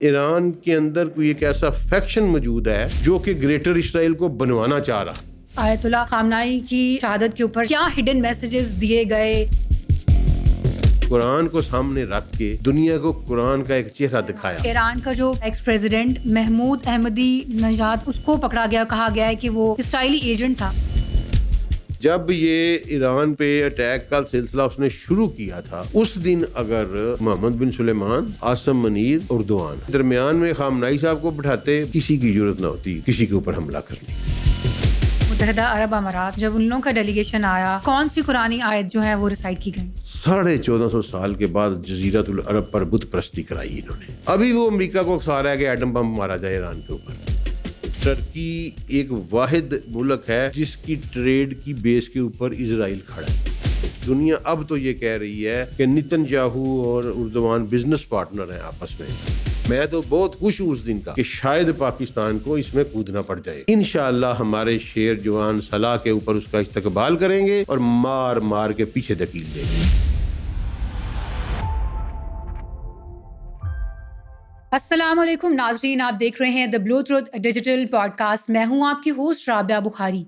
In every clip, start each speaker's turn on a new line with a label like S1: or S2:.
S1: ایران کے اندر کوئی ایک ایسا فیکشن موجود ہے جو کہ گریٹر اسرائیل کو بنوانا چاہ رہا.
S2: آیت اللہ خامنائی کی شہادت کے اوپر کیا ہڈن میسیجز دیے گئے؟
S1: قرآن کو سامنے رکھ کے دنیا کو قرآن کا ایک چہرہ دکھایا.
S2: ایران کا جو ایکس پریزیڈنٹ محمود احمدی نژاد، اس کو پکڑا گیا، کہا گیا ہے کہ وہ اسرائیلی ایجنٹ تھا.
S1: جب یہ ایران پہ اٹیک کا سلسلہ اس نے شروع کیا تھا، اس دن اگر محمد بن سلیمان، عاصم منیر، اردوان درمیان میں خامنائی صاحب کو بٹھاتے، کسی کی ضرورت نہ ہوتی کسی کے اوپر حملہ کرنے.
S2: متحدہ عرب امارات جب ان لوگوں کا ڈیلیگیشن آیا، کون سی قرآنی آیت جو ہے وہ ریسائٹ کی گئی؟
S1: 1450 سال کے بعد جزیرۃ العرب پر بت پرستی کرائی انہوں نے. ابھی وہ امریکہ کو اکسا رہا ہے کہ ایٹم بم مارا جائے ایران کے اوپر. ترکی ایک واحد ملک ہے جس کی ٹریڈ کی بیس کے اوپر اسرائیل کھڑا ہے. دنیا اب تو یہ کہہ رہی ہے کہ نتن یاہو اور اردوان بزنس پارٹنر ہیں آپس میں. میں تو بہت خوش ہوں اس دن کا کہ شاید پاکستان کو اس میں کودنا پڑ جائے. انشاءاللہ ہمارے شیر جوان صلاح کے اوپر اس کا استقبال کریں گے اور مار مار کے پیچھے دھکیل دیں گے.
S2: السلام علیکم ناظرین، آپ دیکھ رہے ہیں دا بلو ٹروتھ ڈیجیٹل پوڈ کاسٹ. میں ہوں آپ کی ہوسٹ رابعہ بخاری.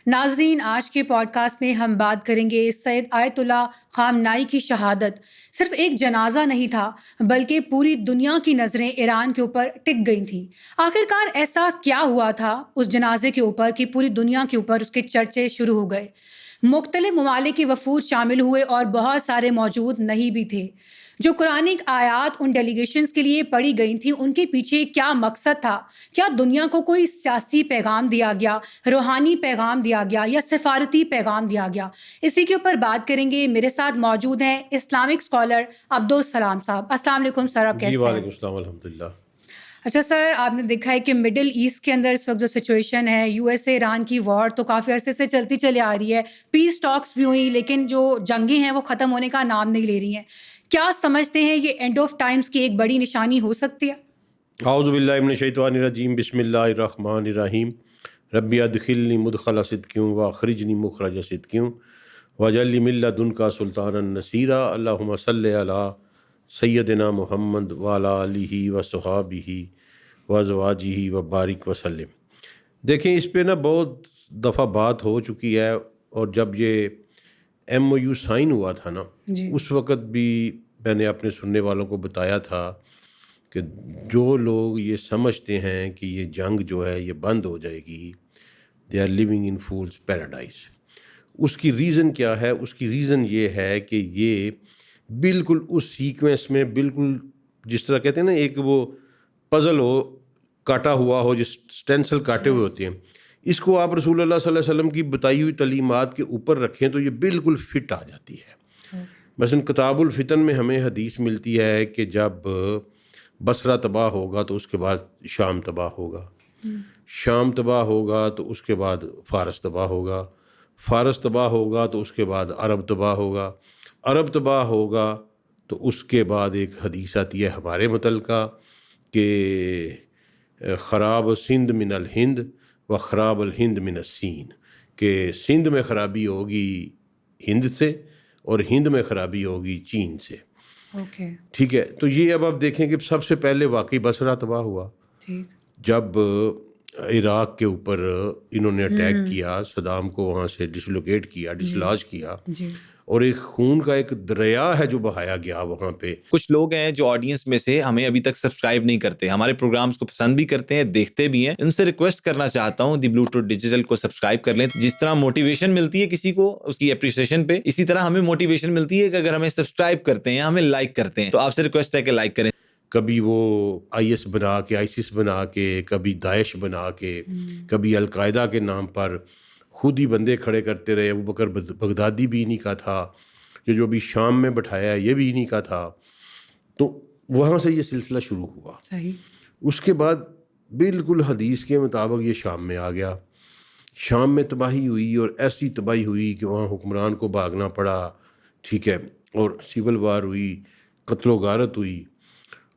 S2: ناظرین، آج کے پوڈ کاسٹ میں ہم بات کریں گے سید آیت اللہ خامنائی کی شہادت صرف ایک جنازہ نہیں تھا، بلکہ پوری دنیا کی نظریں ایران کے اوپر ٹک گئی تھیں. آخرکار ایسا کیا ہوا تھا اس جنازے کے اوپر کہ پوری دنیا کے اوپر اس کے چرچے شروع ہو گئے؟ مختلف ممالک کے وفود شامل ہوئے اور بہت سارے موجود نہیں بھی تھے. جو قرآنک آیات ان ڈیلیگیشنز کے لیے پڑھی گئی تھیں، ان کے پیچھے کیا مقصد تھا؟ کیا دنیا کو کوئی سیاسی پیغام دیا گیا، روحانی پیغام دیا گیا یا سفارتی پیغام دیا گیا؟ اسی کے اوپر بات کریں گے. میرے ساتھ موجود ہیں اسلامک اسکالر عبدالسلام صاحب. السلام علیکم سر، آپ کیسے ہیں؟
S1: وعلیکم السلام الحمدللہ.
S2: اچھا سر، آپ نے دیکھا ہے کہ مڈل ایسٹ کے اندر اس وقت جو سچویشن ہے، یو ایس اے ایران کی وار تو کافی عرصے سے چلتی چلی آ رہی ہے. پیس ٹاکس بھی ہوئی، لیکن جو جنگیں ہیں وہ ختم ہونے کا نام نہیں لے رہی ہیں. کیا سمجھتے ہیں یہ اینڈ آف ٹائمز کی ایک بڑی نشانی ہو سکتی ہے؟
S1: اعوذ باللہ من الشیطان الرجیم، بسم اللہ الرحمن الرحیم. ربی ادخلنی مدخل صدق واخرجنی مخرج صدق واجعل لی من لدنک سلطانا نصیرا. اللہم صلی علی سیدنا محمد وعلی آلہ وصحابہ وازواجہ وبارک وسلم. دیکھیں، اس پہ نا بہت دفعہ بات ہو چکی ہے، اور جب یہ ایم او یو سائن ہوا تھا نا، اس وقت بھی میں نے اپنے سننے والوں کو بتایا تھا کہ جو لوگ یہ سمجھتے ہیں کہ یہ جنگ جو ہے یہ بند ہو جائے گی، they are living in fool's paradise. اس کی ریزن کیا ہے؟ اس کی ریزن یہ ہے کہ یہ بالکل اس سیکوینس میں، بالکل جس طرح کہتے ہیں نا ایک وہ پزل ہو، کاٹا ہوا ہو، جس اسٹینسل کاٹے ہوئے ہوتے ہیں، اس کو آپ رسول اللہ صلی اللہ علیہ وسلم کی بتائی ہوئی تعلیمات کے اوپر رکھیں تو یہ بالکل فٹ آ جاتی ہے. مثلا کتاب الفتن میں ہمیں حدیث ملتی ہے کہ جب بصرہ تباہ ہوگا تو اس کے بعد شام تباہ ہوگا، شام تباہ ہوگا تو اس کے بعد فارس تباہ ہوگا، فارس تباہ ہوگا تو اس کے بعد عرب تباہ ہوگا، عرب تباہ ہوگا تو اس کے بعد ایک حدیث آتی ہے ہمارے متعلقہ کہ خراب سندھ من الہند و خراب الہند من السین، کہ سندھ میں خرابی ہوگی ہند سے اور ہند میں خرابی ہوگی چین سے. ٹھیک ہے، تو یہ اب آپ دیکھیں کہ سب سے پہلے واقعی بصرہ تباہ ہوا جب عراق کے اوپر انہوں نے اٹیک کیا، صدام کو وہاں سے ڈسلوکیٹ کیا، ڈسلاج کیا، اور ایک خون کا ایک دریا ہے جو بہایا گیا وہاں پہ.
S3: کچھ لوگ ہیں جو آڈینس میں سے ہمیں ابھی تک سبسکرائب نہیں کرتے، ہمارے پروگرامز کو پسند بھی کرتے ہیں، دیکھتے بھی ہیں. ان سے ریکویسٹ کرنا چاہتا ہوں دی بلو ٹروتھ ڈیجیٹل کو سبسکرائب کر لیں. جس طرح موٹیویشن ملتی ہے کسی کو اس کی اپریسیشن پہ، اسی طرح ہمیں موٹیویشن ملتی ہے کہ اگر ہمیں سبسکرائب کرتے ہیں، ہمیں لائک کرتے ہیں، تو آپ سے ریکویسٹ ہے کہ لائک کریں.
S1: کبھی وہ آئی ایس بنا کے، آئیسس بنا کے، کبھی داعش بنا کے، کبھی القاعدہ کے نام پر خود ہی بندے کھڑے کرتے رہے. ابوبکر بغدادی بھی انہی کا تھا، یہ جو ابھی شام میں بٹھایا ہے یہ بھی انہی کا تھا. تو وہاں سے یہ سلسلہ شروع ہوا. اس کے بعد بالکل حدیث کے مطابق یہ شام میں آ گیا. شام میں تباہی ہوئی، اور ایسی تباہی ہوئی کہ وہاں حکمران کو بھاگنا پڑا. ٹھیک ہے، اور سول وار ہوئی، قتل و غارت ہوئی،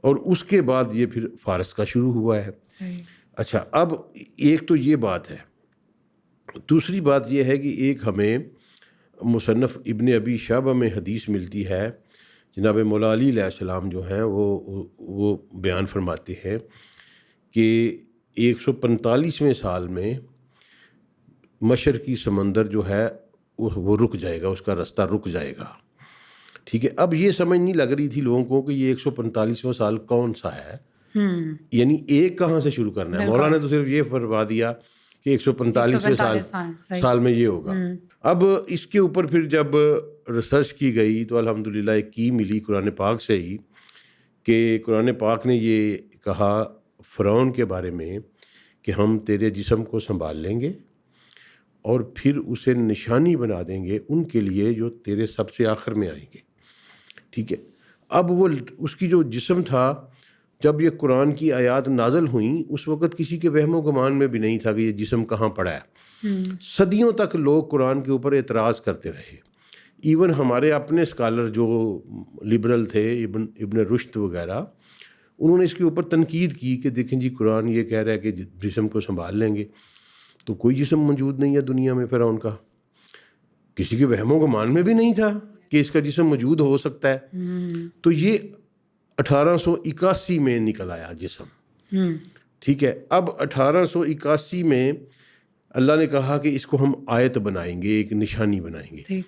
S1: اور اس کے بعد یہ پھر فارس کا شروع ہوا ہے. اچھا، اب ایک تو یہ بات ہے. دوسری بات یہ ہے کہ ایک ہمیں مصنف ابن ابی شیبہ میں حدیث ملتی ہے جناب مولا علی علیہ السلام جو ہیں وہ بیان فرماتے ہیں کہ 145ویں سال میں مشرقی سمندر جو ہے وہ رک جائے گا، اس کا رستہ رک جائے گا. ٹھیک ہے. اب یہ سمجھ نہیں لگ رہی تھی لوگوں کو کہ یہ 145واں سال کون سا ہے، یعنی ایک کہاں سے شروع کرنا ہے. مولا نے تو صرف یہ فرما دیا کہ 145ویں سال میں یہ ہوگا. اب اس کے اوپر پھر جب ریسرچ کی گئی تو الحمدللہ ایک کی ملی قرآن پاک سے ہی، کہ قرآن پاک نے یہ کہا فرعون کے بارے میں کہ ہم تیرے جسم کو سنبھال لیں گے اور پھر اسے نشانی بنا دیں گے ان کے لیے جو تیرے سب سے آخر میں آئیں گے. ٹھیک ہے. اب وہ اس کی جو جسم تھا، جب یہ قرآن کی آیات نازل ہوئیں اس وقت کسی کے وہم و گمان میں بھی نہیں تھا کہ یہ جسم کہاں پڑا ہے. صدیوں تک لوگ قرآن کے اوپر اعتراض کرتے رہے. ایون ہمارے اپنے اسکالر جو لبرل تھے، ابن رشد وغیرہ، انہوں نے اس کے اوپر تنقید کی کہ دیکھیں جی قرآن یہ کہہ رہا ہے کہ جسم کو سنبھال لیں گے، تو کوئی جسم موجود نہیں ہے دنیا میں فرعون کا. کسی کے وہم و گمان میں بھی نہیں تھا کہ اس کا جسم موجود ہو سکتا ہے. تو یہ 1881 میں نکل آیا جسم. ٹھیک ہے. اب 1881 میں اللہ نے کہا کہ اس کو ہم آیت بنائیں گے، ایک نشانی بنائیں گے.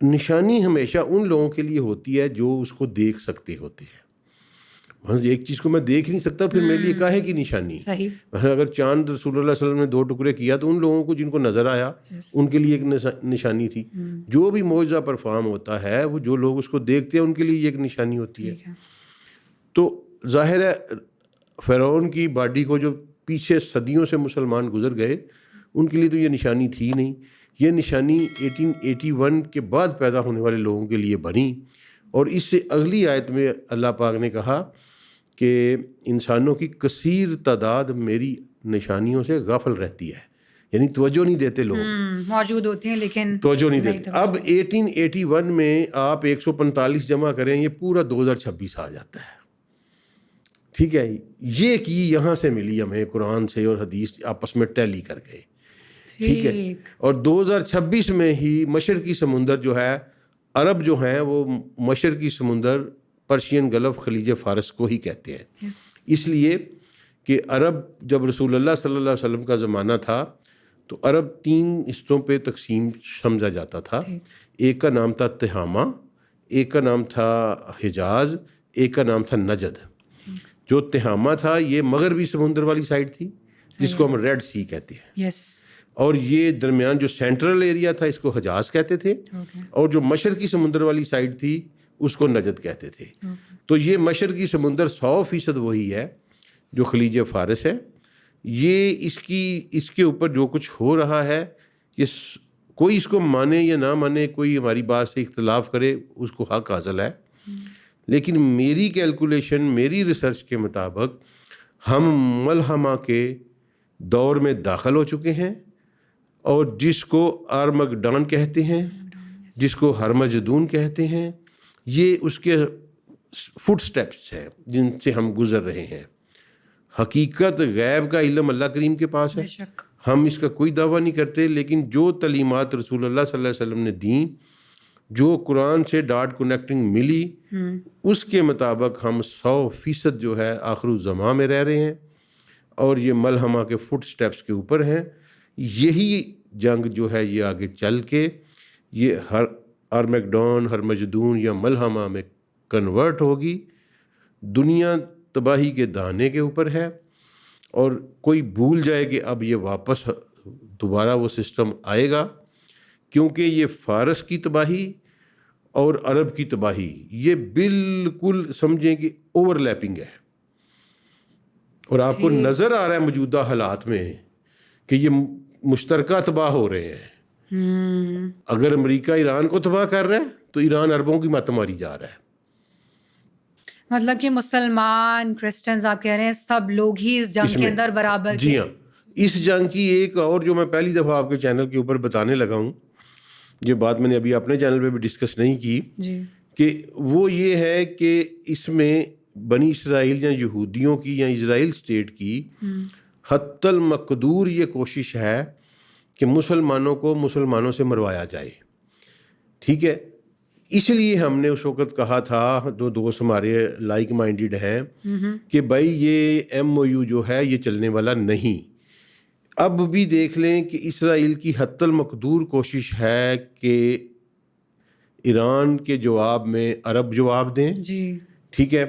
S1: نشانی ہمیشہ ان لوگوں کے لیے ہوتی ہے جو اس کو دیکھ سکتے ہوتے ہیں. ایک چیز کو میں دیکھ نہیں سکتا پھر میرے لیے کاہے کی نشانی. اگر چاند رسول اللہ صلی اللہ علیہ وسلم نے 2 ٹکڑے کیا تو ان لوگوں کو جن کو نظر آیا ان کے لیے ایک نشانی تھی. جو بھی معجزہ پرفارم ہوتا ہے وہ جو لوگ اس کو دیکھتے ہیں ان کے لیے یہ ایک نشانی ہوتی ہے. تو ظاہر ہے فرعون کی باڈی کو جو پیچھے صدیوں سے مسلمان گزر گئے ان کے لیے تو یہ نشانی تھی نہیں. یہ نشانی 1881 کے بعد پیدا ہونے والے لوگوں کے لیے بنی. اور اس سے اگلی آیت میں اللہ پاک نے کہا کہ انسانوں کی کثیر تعداد میری نشانیوں سے غافل رہتی ہے، یعنی توجہ نہیں دیتے. لوگ
S2: موجود ہوتے ہیں لیکن
S1: توجہ نہیں دیتے. اب 1881 میں آپ 145 جمع کریں یہ پورا 2026 آ جاتا ہے. ٹھیک ہے. یہ کی یہاں سے ملی ہمیں قرآن سے اور حدیث آپس میں ٹیلی کر گئے. ٹھیک ہے. اور 2026 میں ہی مشرقی سمندر جو ہے، عرب جو ہیں وہ مشرقی سمندر پرشین گلف خلیج فارس کو ہی کہتے ہیں. اس لیے کہ عرب جب رسول اللہ صلی اللہ علیہ وسلم کا زمانہ تھا تو عرب 3 حصوں پہ تقسیم سمجھا جاتا تھا. ایک کا نام تھا تہامہ، ایک کا نام تھا حجاز، ایک کا نام تھا نجد. جو تہامہ تھا یہ مغربی سمندر والی سائڈ تھی جس کو ہم ریڈ سی کہتے ہیں. اور یہ درمیان جو سینٹرل ایریا تھا اس کو حجاز کہتے تھے. اور جو مشرقی سمندر والی سائڈ تھی اس کو نجد کہتے تھے. تو یہ مشرقی سمندر 100% وہی ہے جو خلیج فارس ہے. یہ اس کے اوپر جو کچھ ہو رہا ہے، یہ کوئی اس کو مانے یا نہ مانے، کوئی ہماری بات سے اختلاف کرے، اس کو حق حاصل ہے. لیکن میری کیلکولیشن، میری ریسرچ کے مطابق ہم ملحمہ کے دور میں داخل ہو چکے ہیں، اور جس کو آرمگڈان کہتے ہیں، جس کو ہرمجدون کہتے ہیں، یہ اس کے فٹ سٹیپس ہیں جن سے ہم گزر رہے ہیں. حقیقت غیب کا علم اللہ کریم کے پاس ہے، ہم اس کا کوئی دعویٰ نہیں کرتے. لیکن جو تعلیمات رسول اللہ صلی اللہ علیہ وسلم نے دیں، جو قرآن سے ڈاٹ کنیکٹنگ ملی، اس کے مطابق ہم 100% جو ہے آخر الزمان میں رہ رہے ہیں، اور یہ ملحمہ کے فٹ سٹیپس کے اوپر ہیں. یہی جنگ جو ہے یہ آگے چل کے یہ آرمیگڈون، ہرمجدون یا ملحمہ میں کنورٹ ہوگی. دنیا تباہی کے دانے کے اوپر ہے، اور کوئی بھول جائے کہ اب یہ واپس دوبارہ وہ سسٹم آئے گا، کیونکہ یہ فارس کی تباہی اور عرب کی تباہی یہ بالکل سمجھیں کہ اوور لیپنگ ہے. اور آپ کو نظر آ رہا ہے موجودہ حالات میں کہ یہ مشترکہ تباہ ہو رہے ہیں. اگر امریکہ ایران کو تباہ کر رہا ہے تو ایران عربوں کی مت ماری جا رہا ہے.
S2: مطلب کہ مسلمان، کرسچنز، آپ کہہ رہے ہیں سب لوگ ہی اس جنگ کے اندر برابر.
S1: جی ہاں. اس جنگ کی ایک اور جو میں پہلی دفعہ آپ کے چینل کے اوپر بتانے لگا ہوں، یہ بات میں نے ابھی اپنے چینل پہ بھی ڈسکس نہیں کی، کہ وہ یہ ہے کہ اس میں بنی اسرائیل یا یہودیوں کی یا اسرائیل اسٹیٹ کی حتی المقدور یہ کوشش ہے کہ مسلمانوں کو مسلمانوں سے مروایا جائے. ٹھیک ہے. اس لیے ہم نے اس وقت کہا تھا، دو دوست ہمارے لائک مائنڈیڈ ہیں، کہ بھائی یہ MOU جو ہے یہ چلنے والا نہیں۔ اب بھی دیکھ لیں کہ اسرائیل کی حتی المقدور کوشش ہے کہ ایران کے جواب میں عرب جواب دیں،
S2: جی
S1: ٹھیک ہے،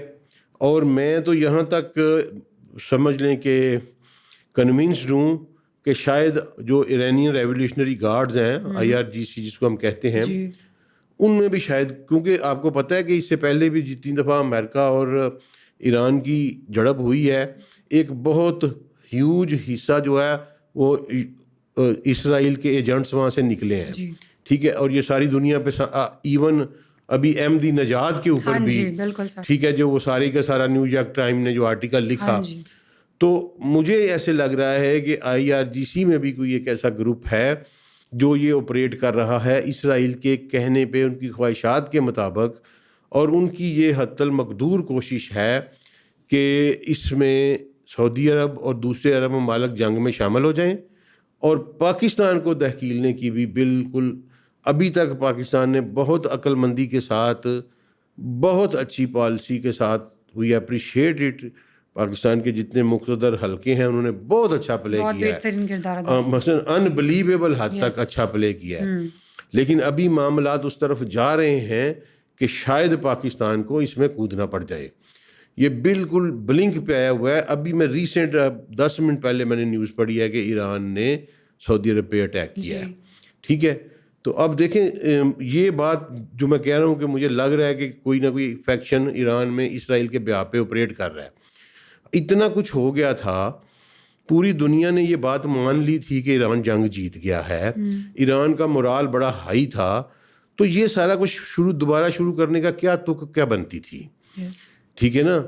S1: اور میں تو یہاں تک سمجھ لیں کہ کنونسڈ ہوں کہ شاید جو ایرانین ریولیوشنری گارڈز ہیں IRGC جس کو ہم کہتے ہیں،
S2: جی
S1: ان میں بھی شاید، کیونکہ آپ کو پتہ ہے کہ اس سے پہلے بھی جتنی دفعہ امریکہ اور ایران کی جھڑپ ہوئی ہے، ایک بہت ہیوج حصہ جو ہے وہ اسرائیل کے ایجنٹس وہاں سے نکلے ہیں،
S2: جی
S1: ٹھیک ہے، اور یہ ساری دنیا پہ ایون ابھی احمدی نژاد کے اوپر
S2: ہاں
S1: بھی،
S2: جی بالکل سر،
S1: ٹھیک ہے، جو وہ سارے کا سارا نیو یارک ٹائم نے جو آرٹیکل لکھا،
S2: ہاں جی
S1: تو مجھے ایسے لگ رہا ہے کہ IRGC میں بھی کوئی ایک ایسا گروپ ہے جو یہ آپریٹ کر رہا ہے اسرائیل کے کہنے پہ، ان کی خواہشات کے مطابق، اور ان کی یہ حتی المقدور کوشش ہے کہ اس میں سعودی عرب اور دوسرے عرب ممالک جنگ میں شامل ہو جائیں، اور پاکستان کو دہکیلنے کی بھی بالکل ابھی تک پاکستان نے بہت عقل مندی کے ساتھ، بہت اچھی پالیسی کے ساتھ، وی اپریشیٹ اٹ، پاکستان کے جتنے مقتدر حلقے ہیں انہوں نے بہت اچھا پلے
S2: بہت
S1: کیا ہے،
S2: بہترین کردار ادا
S1: مثلا انبلیویبل حد تک
S2: Yes.
S1: اچھا پلے کیا ہے، لیکن ابھی معاملات اس طرف جا رہے ہیں کہ شاید پاکستان کو اس میں کودنا پڑ جائے۔ یہ بالکل بلنک پہ آیا ہوا ہے۔ ابھی میں ریسنٹ 10 منٹ پہلے میں نے نیوز پڑھی ہے کہ ایران نے سعودی عرب پہ اٹیک کیا ہے، ٹھیک ہے، تو اب دیکھیں یہ بات جو میں کہہ رہا ہوں کہ مجھے لگ رہا ہے کہ کوئی نہ کوئی فیکشن ایران میں اسرائیل کے بیہاف پہ آپریٹ کر رہا ہے۔ اتنا کچھ ہو گیا تھا، پوری دنیا نے یہ بات مان لی تھی کہ ایران جنگ جیت گیا ہے، ایران کا مورال بڑا ہائی تھا، تو یہ سارا کچھ دوبارہ شروع کرنے کا کیا تک کیا بنتی تھی، ٹھیک ہے نا۔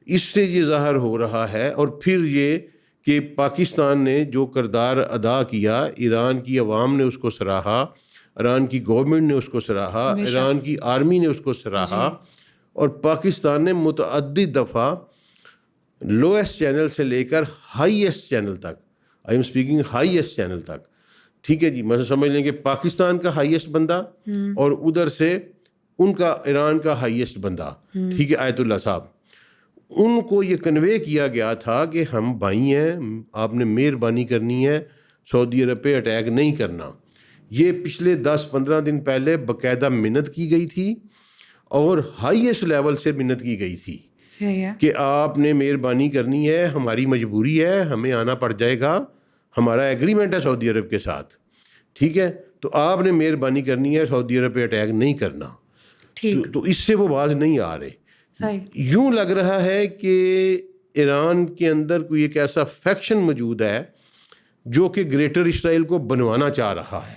S1: اس سے یہ ظاہر ہو رہا ہے، اور پھر یہ کہ پاکستان نے جو کردار ادا کیا، ایران کی عوام نے اس کو سراہا، ایران کی گورنمنٹ نے اس کو سراہا، ایران کی آرمی نے اس کو سراہا، اور پاکستان نے متعدد دفعہ لویسٹ چینل سے لے کر ہائیسٹ چینل تک، I am speaking highest channel تک، ٹھیک ہے جی، مثلا سمجھ لیں کہ پاکستان کا ہائیسٹ بندہ اور ادھر سے ان کا ایران کا ہائیسٹ بندہ، ٹھیک ہے، آیت اللہ صاحب، ان کو یہ کنوے کیا گیا تھا کہ ہم بھائی ہیں، آپ نے مہربانی کرنی ہے، سعودی عرب پہ اٹیک نہیں کرنا۔ یہ پچھلے 10-15 دن پہلے باقاعدہ منت کی گئی تھی، اور ہائیسٹ لیول سے منت کی گئی تھی کہ آپ نے مہربانی کرنی ہے، ہماری مجبوری ہے، ہمیں آنا پڑ جائے گا، ہمارا ایگریمنٹ ہے سعودی عرب کے ساتھ، ٹھیک ہے، تو آپ نے مہربانی کرنی ہے، سعودی عرب پہ اٹیک نہیں کرنا۔ تو اس سے وہ باز نہیں آ رہے۔ یوں لگ رہا ہے کہ ایران کے اندر کوئی ایک ایسا فیکشن موجود ہے جو کہ گریٹر اسرائیل کو بنوانا چاہ رہا ہے،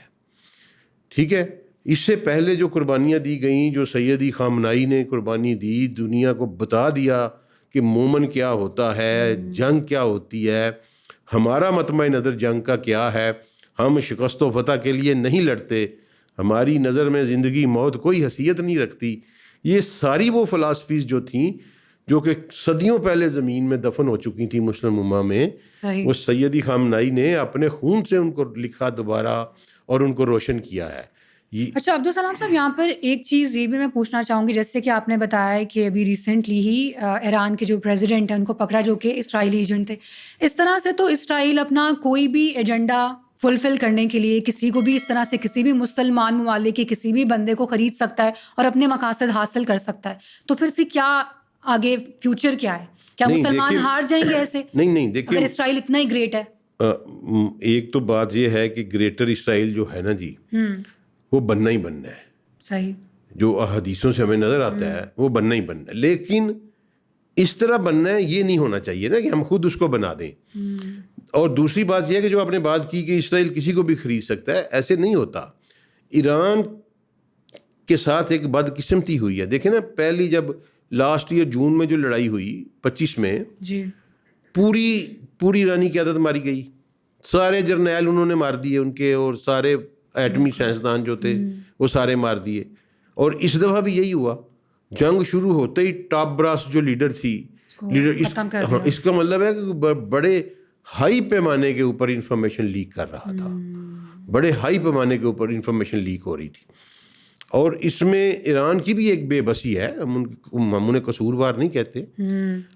S1: ٹھیک ہے۔ اس سے پہلے جو قربانیاں دی گئیں، جو سیدی خامنائی نے قربانی دی، دنیا کو بتا دیا کہ مومن کیا ہوتا ہے، جنگ کیا ہوتی ہے، ہمارا مطمع نظر جنگ کا کیا ہے، ہم شکست و فتح کے لیے نہیں لڑتے، ہماری نظر میں زندگی موت کوئی حیثیت نہیں رکھتی۔ یہ ساری وہ فلاسفیز جو تھیں جو کہ صدیوں پہلے زمین میں دفن ہو چکی تھیں مسلم امہ میں، وہ سیدی خامنائی نے اپنے خون سے ان کو لکھا دوبارہ اور ان کو روشن کیا ہے۔
S2: اچھا عبدالسلام صاحب، یہاں پر ایک چیز یہ بھی میں پوچھنا چاہوں گی، جیسے کہ آپ نے بتایا کہ ابھی ریسنٹلی ہی ایران کے جو پریزیڈنٹ ہیں ان کو پکڑا جو کہ اسرائیلی ایجنٹ تھے۔ اس طرح سے تو اسرائیل اپنا کوئی بھی ایجنڈا فلفل کرنے کے لیے کسی کو بھی اس طرح سے کسی بھی مسلمان ممالک کے کسی بھی بندے کو خرید سکتا ہے اور اپنے مقاصد حاصل کر سکتا ہے، تو پھر سے کیا آگے فیوچر کیا ہے؟ کیا مسلمان ہار جائیں گے ایسے؟
S1: نہیں دیکھیں،
S2: اگر اسرائیل اتنا ہی گریٹ ہے۔
S1: ایک تو بات یہ ہے کہ گریٹر اسرائیل جو ہے نا جی، وہ بننا ہی بننا ہے،
S2: صحیح،
S1: جو احادیثوں سے ہمیں نظر آتا ہے وہ بننا ہی بننا ہے، لیکن اس طرح بننا ہے یہ نہیں ہونا چاہیے نا کہ ہم خود اس کو بنا دیں۔ اور دوسری بات یہ ہے کہ جو آپ نے بات کی کہ اسرائیل کسی کو بھی خرید سکتا ہے، ایسے نہیں ہوتا۔ ایران کے ساتھ ایک بدقسمتی ہوئی ہے، دیکھیں نا، پہلی جب لاسٹ ایئر جون میں جو لڑائی ہوئی 25 میں،
S2: جی،
S1: پوری ایرانی قیادت ماری گئی، سارے جرنیل انہوں نے مار دیے ان کے، اور سارے ایٹمی سائنسدان جو تھے وہ سارے مار دیے۔ اور اس دفعہ بھی یہی ہوا، جنگ شروع ہوتے ہی ٹاپ براس جو لیڈر تھی، اس کا مطلب ہے کہ بڑے ہائی پیمانے کے اوپر انفارمیشن لیک کر رہا تھا، بڑے ہائی پیمانے کے اوپر انفارمیشن لیک ہو رہی تھی۔ اور اس میں ایران کی بھی ایک بے بسی ہے، ہم انہیں قصوروار نہیں کہتے.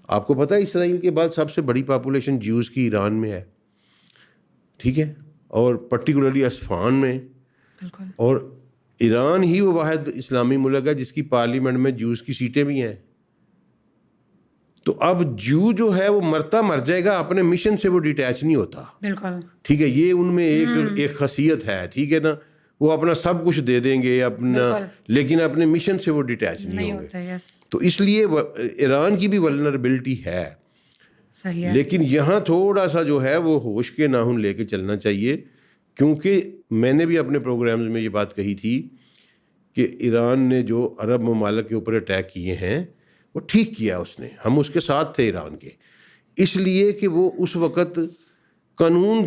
S1: آپ کو پتہ ہے اسرائیل کے بعد سب سے بڑی پاپولیشن جیوز کی ایران میں ہے، ٹھیک ہے، اور پرٹیکولرلی اصفہان میں.
S2: بالکل.
S1: اور ایران ہی وہ واحد اسلامی ملک ہے جس کی پارلیمنٹ میں جیوز کی سیٹیں بھی ہیں. تو اب جو ہے وہ مرتا مر جائے گا، اپنے مشن سے وہ ڈیٹیچ نہیں ہوتا.
S2: بالکل.
S1: ٹھیک ہے، یہ ان میں ایک خاصیت ہے، ٹھیک ہے نا. وہ اپنا سب کچھ دے دیں گے اپنا، لیکن اپنے مشن سے وہ ڈیٹیچ نہیں ہوں گے. تو اس لیے ایران کی بھی ولنریبلٹی ہے.
S2: صحیح ہے.
S1: لیکن یہاں تھوڑا سا جو ہے وہ ہوش کے ناخن لے کے چلنا چاہیے، کیونکہ میں نے بھی اپنے پروگرامز میں یہ بات کہی تھی کہ ایران نے جو عرب ممالک کے اوپر اٹیک کیے ہیں وہ ٹھیک کیا اس نے، ہم اس کے ساتھ تھے ایران کے، اس لیے کہ وہ اس وقت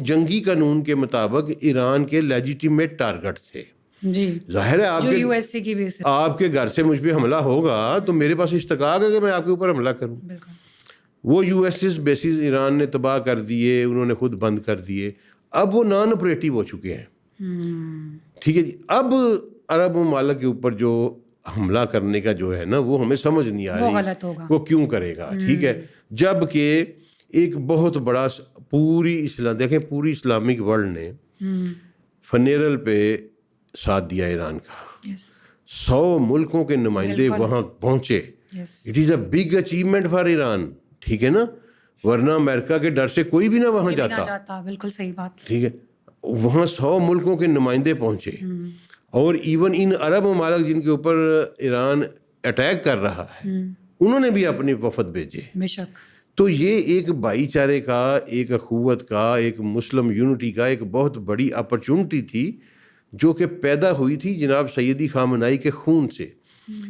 S1: جنگی قانون کے مطابق ایران کے لیجیٹیمیٹ ٹارگٹ تھے.
S2: جی
S1: ظاہر ہے آپ کے گھر سے مجھ پہ حملہ ہوگا تو میرے پاس استحقاق ہے کہ میں آپ کے اوپر حملہ کروں. وہ U S S bases Iran نے تباہ کر دیے، انہوں نے خود بند کر دیے، اب وہ نان آپریٹو ہو چکے ہیں. ٹھیک ہے جی. اب عرب ممالک کے اوپر جو حملہ کرنے کا جو ہے نا وہ ہمیں سمجھ نہیں آ رہی وہ کیوں کرے گا. ٹھیک ہے، جب کہ ایک بہت بڑا پوری اسلامک ورلڈ نے فنیرل پہ ساتھ دیا ایران کا. 100 ملکوں کے نمائندے وہاں پہنچے. It is a big achievement for Iran. ٹھیک ہے نا، ورنہ امریکہ کے ڈر سے کوئی بھی نہ وہاں جاتا.
S2: بالکل صحیح بات.
S1: ٹھیک ہے، وہاں 100 ملکوں کے نمائندے پہنچے، اور ایون ان عرب ممالک جن کے اوپر ایران اٹیک کر رہا ہے انہوں نے بھی اپنے وفد بھیجے.
S2: بے شک.
S1: تو یہ ایک بھائی چارے کا، ایک اخوت کا، ایک مسلم یونٹی کا ایک بہت بڑی اپرچونٹی تھی جو کہ پیدا ہوئی تھی جناب سیدی خامنہئی کے خون سے.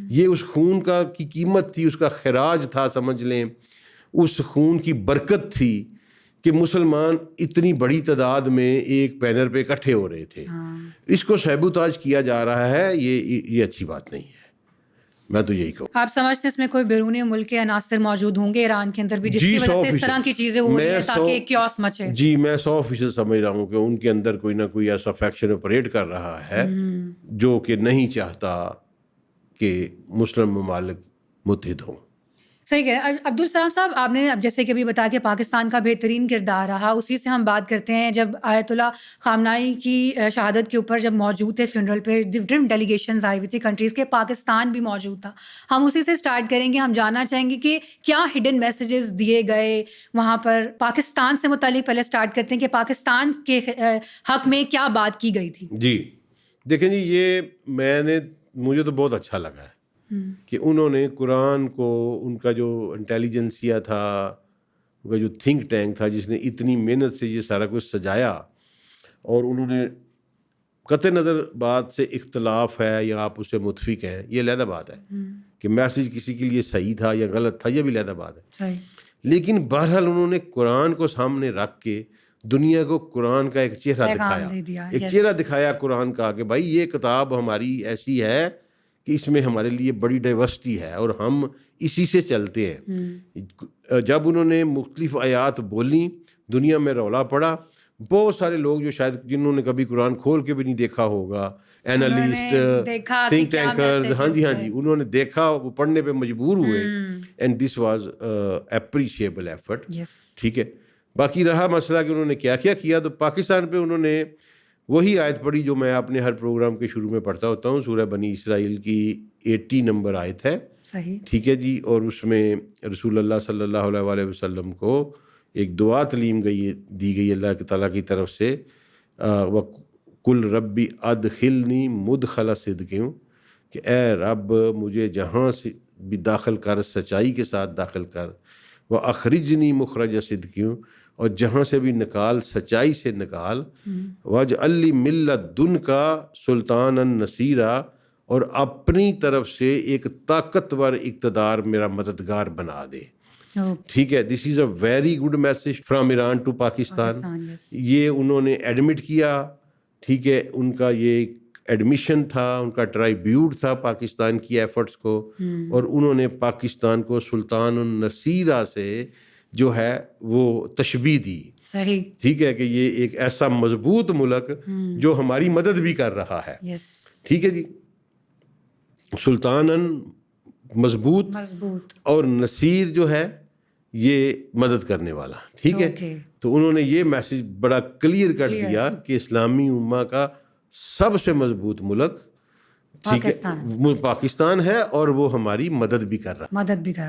S1: یہ اس خون کی قیمت تھی، اس کا خراج تھا سمجھ لیں، اس خون کی برکت تھی کہ مسلمان اتنی بڑی تعداد میں ایک بینر پہ اکٹھے ہو رہے تھے. اس کو سیبوتاج کیا جا رہا ہے، یہ اچھی بات نہیں ہے. میں تو یہی کہوں.
S2: آپ سمجھتے ہیں اس میں کوئی بیرونی ملک کے عناصر موجود ہوں گے ایران کے اندر بھی جس کی وجہ سے اس طرح کی چیزیں ہو رہی ہیں تاکہ کیوس مچے؟
S1: جی میں 100% سمجھ رہا ہوں کہ ان کے اندر کوئی نہ کوئی ایسا فیکشن آپریٹ کر رہا ہے جو کہ نہیں چاہتا کہ مسلم ممالک متحد ہوں.
S2: صحیح کہہ رہے ہیں عبدالسلام صاحب. آپ نے اب جیسے کہ ابھی بتایا کہ پاکستان کا بہترین کردار رہا، اسی سے ہم بات کرتے ہیں. جب آیت اللہ خامنہئی کی شہادت کے اوپر جب موجود تھے فنرل پہ، ڈفرینٹ ڈیلیگیشنز آئی ہوئی تھی کنٹریز کے، پاکستان بھی موجود تھا. ہم اسی سے اسٹارٹ کریں گے. ہم جاننا چاہیں گے کہ کیا ہڈن میسیجز دیے گئے وہاں پر. پاکستان سے متعلق پہلے اسٹارٹ کرتے ہیں کہ پاکستان کے حق میں کیا بات کی گئی تھی.
S1: جی دیکھیں جی، یہ مجھے تو بہت اچھا لگا ہے کہ انہوں نے قرآن کو، ان کا جو انٹیلیجنسیا تھا، ان کا جو تھنک ٹینک تھا جس نے اتنی محنت سے یہ سارا کچھ سجایا، اور انہوں نے قطع نظر بات سے اختلاف ہے یا آپ اس سے متفق ہیں، یہ علیحدہ بات ہے کہ میسیج کسی کے لیے صحیح تھا یا غلط تھا، یہ بھی علیحدہ بات ہے. لیکن بہرحال انہوں نے قرآن کو سامنے رکھ کے دنیا کو قرآن کا ایک چہرہ دکھایا قرآن کا کہ بھائی یہ کتاب ہماری ایسی ہے کہ اس میں ہمارے لیے بڑی ڈائیورسٹی ہے اور ہم اسی سے چلتے ہیں. جب انہوں نے مختلف آیات بولیں، دنیا میں رولا پڑا. بہت سارے لوگ جو شاید جنہوں نے کبھی قرآن کھول کے بھی نہیں دیکھا ہوگا، اینالسٹ، تھنک ٹینکرز، ہاں جی انہوں نے دیکھا، وہ پڑھنے پہ مجبور ہوئے. And this was appreciable effort. ٹھیک ہے. باقی رہا مسئلہ کہ انہوں نے کیا کیا، تو پاکستان پہ انہوں نے وہی آیت پڑھی جو میں اپنے ہر پروگرام کے شروع میں پڑھتا ہوتا ہوں، سورہ بنی اسرائیل کی 80 نمبر آیت ہے. ٹھیک ہے جی. اور اس میں رسول اللہ صلی اللہ علیہ وسلم کو ایک دعا تعلیم دی گئی اللہ تعالیٰ کی طرف سے، کل ربی ادخلنی مدخل صدق، کہ اے رب مجھے جہاں سے بھی داخل کر سچائی کے ساتھ داخل کر، وہ اخرجنی مخرج صدق، اور جہاں سے بھی نکال سچائی سے نکال، واجعل لی من لدنک سلطانا نصیرا، اور اپنی طرف سے ایک طاقتور اقتدار میرا مددگار بنا دے. ٹھیک ہے. This is a very good message from Iran to Pakistan. یہ انہوں نے ایڈمٹ کیا. ٹھیک ہے. ان کا یہ ایڈمیشن تھا، ان کا ٹرائیبیوٹ تھا پاکستان کی ایفرٹس کو، اور انہوں نے پاکستان کو سلطان النصیرہ سے جو ہے وہ تشبیہ دی. ٹھیک ہے کہ یہ ایک ایسا مضبوط ملک جو ہماری مدد بھی کر رہا ہے. ٹھیک ہے جی. سلطانن مضبوط
S2: مضبوط.
S1: اور نصیر جو ہے یہ مدد کرنے والا. ٹھیک ہے,
S2: Okay.
S1: تو انہوں نے یہ میسج بڑا کلیئر کر دیا کہ اسلامی امہ کا سب سے مضبوط ملک ٹھیک ہے پاکستان ہے اور وہ ہماری مدد بھی کر رہا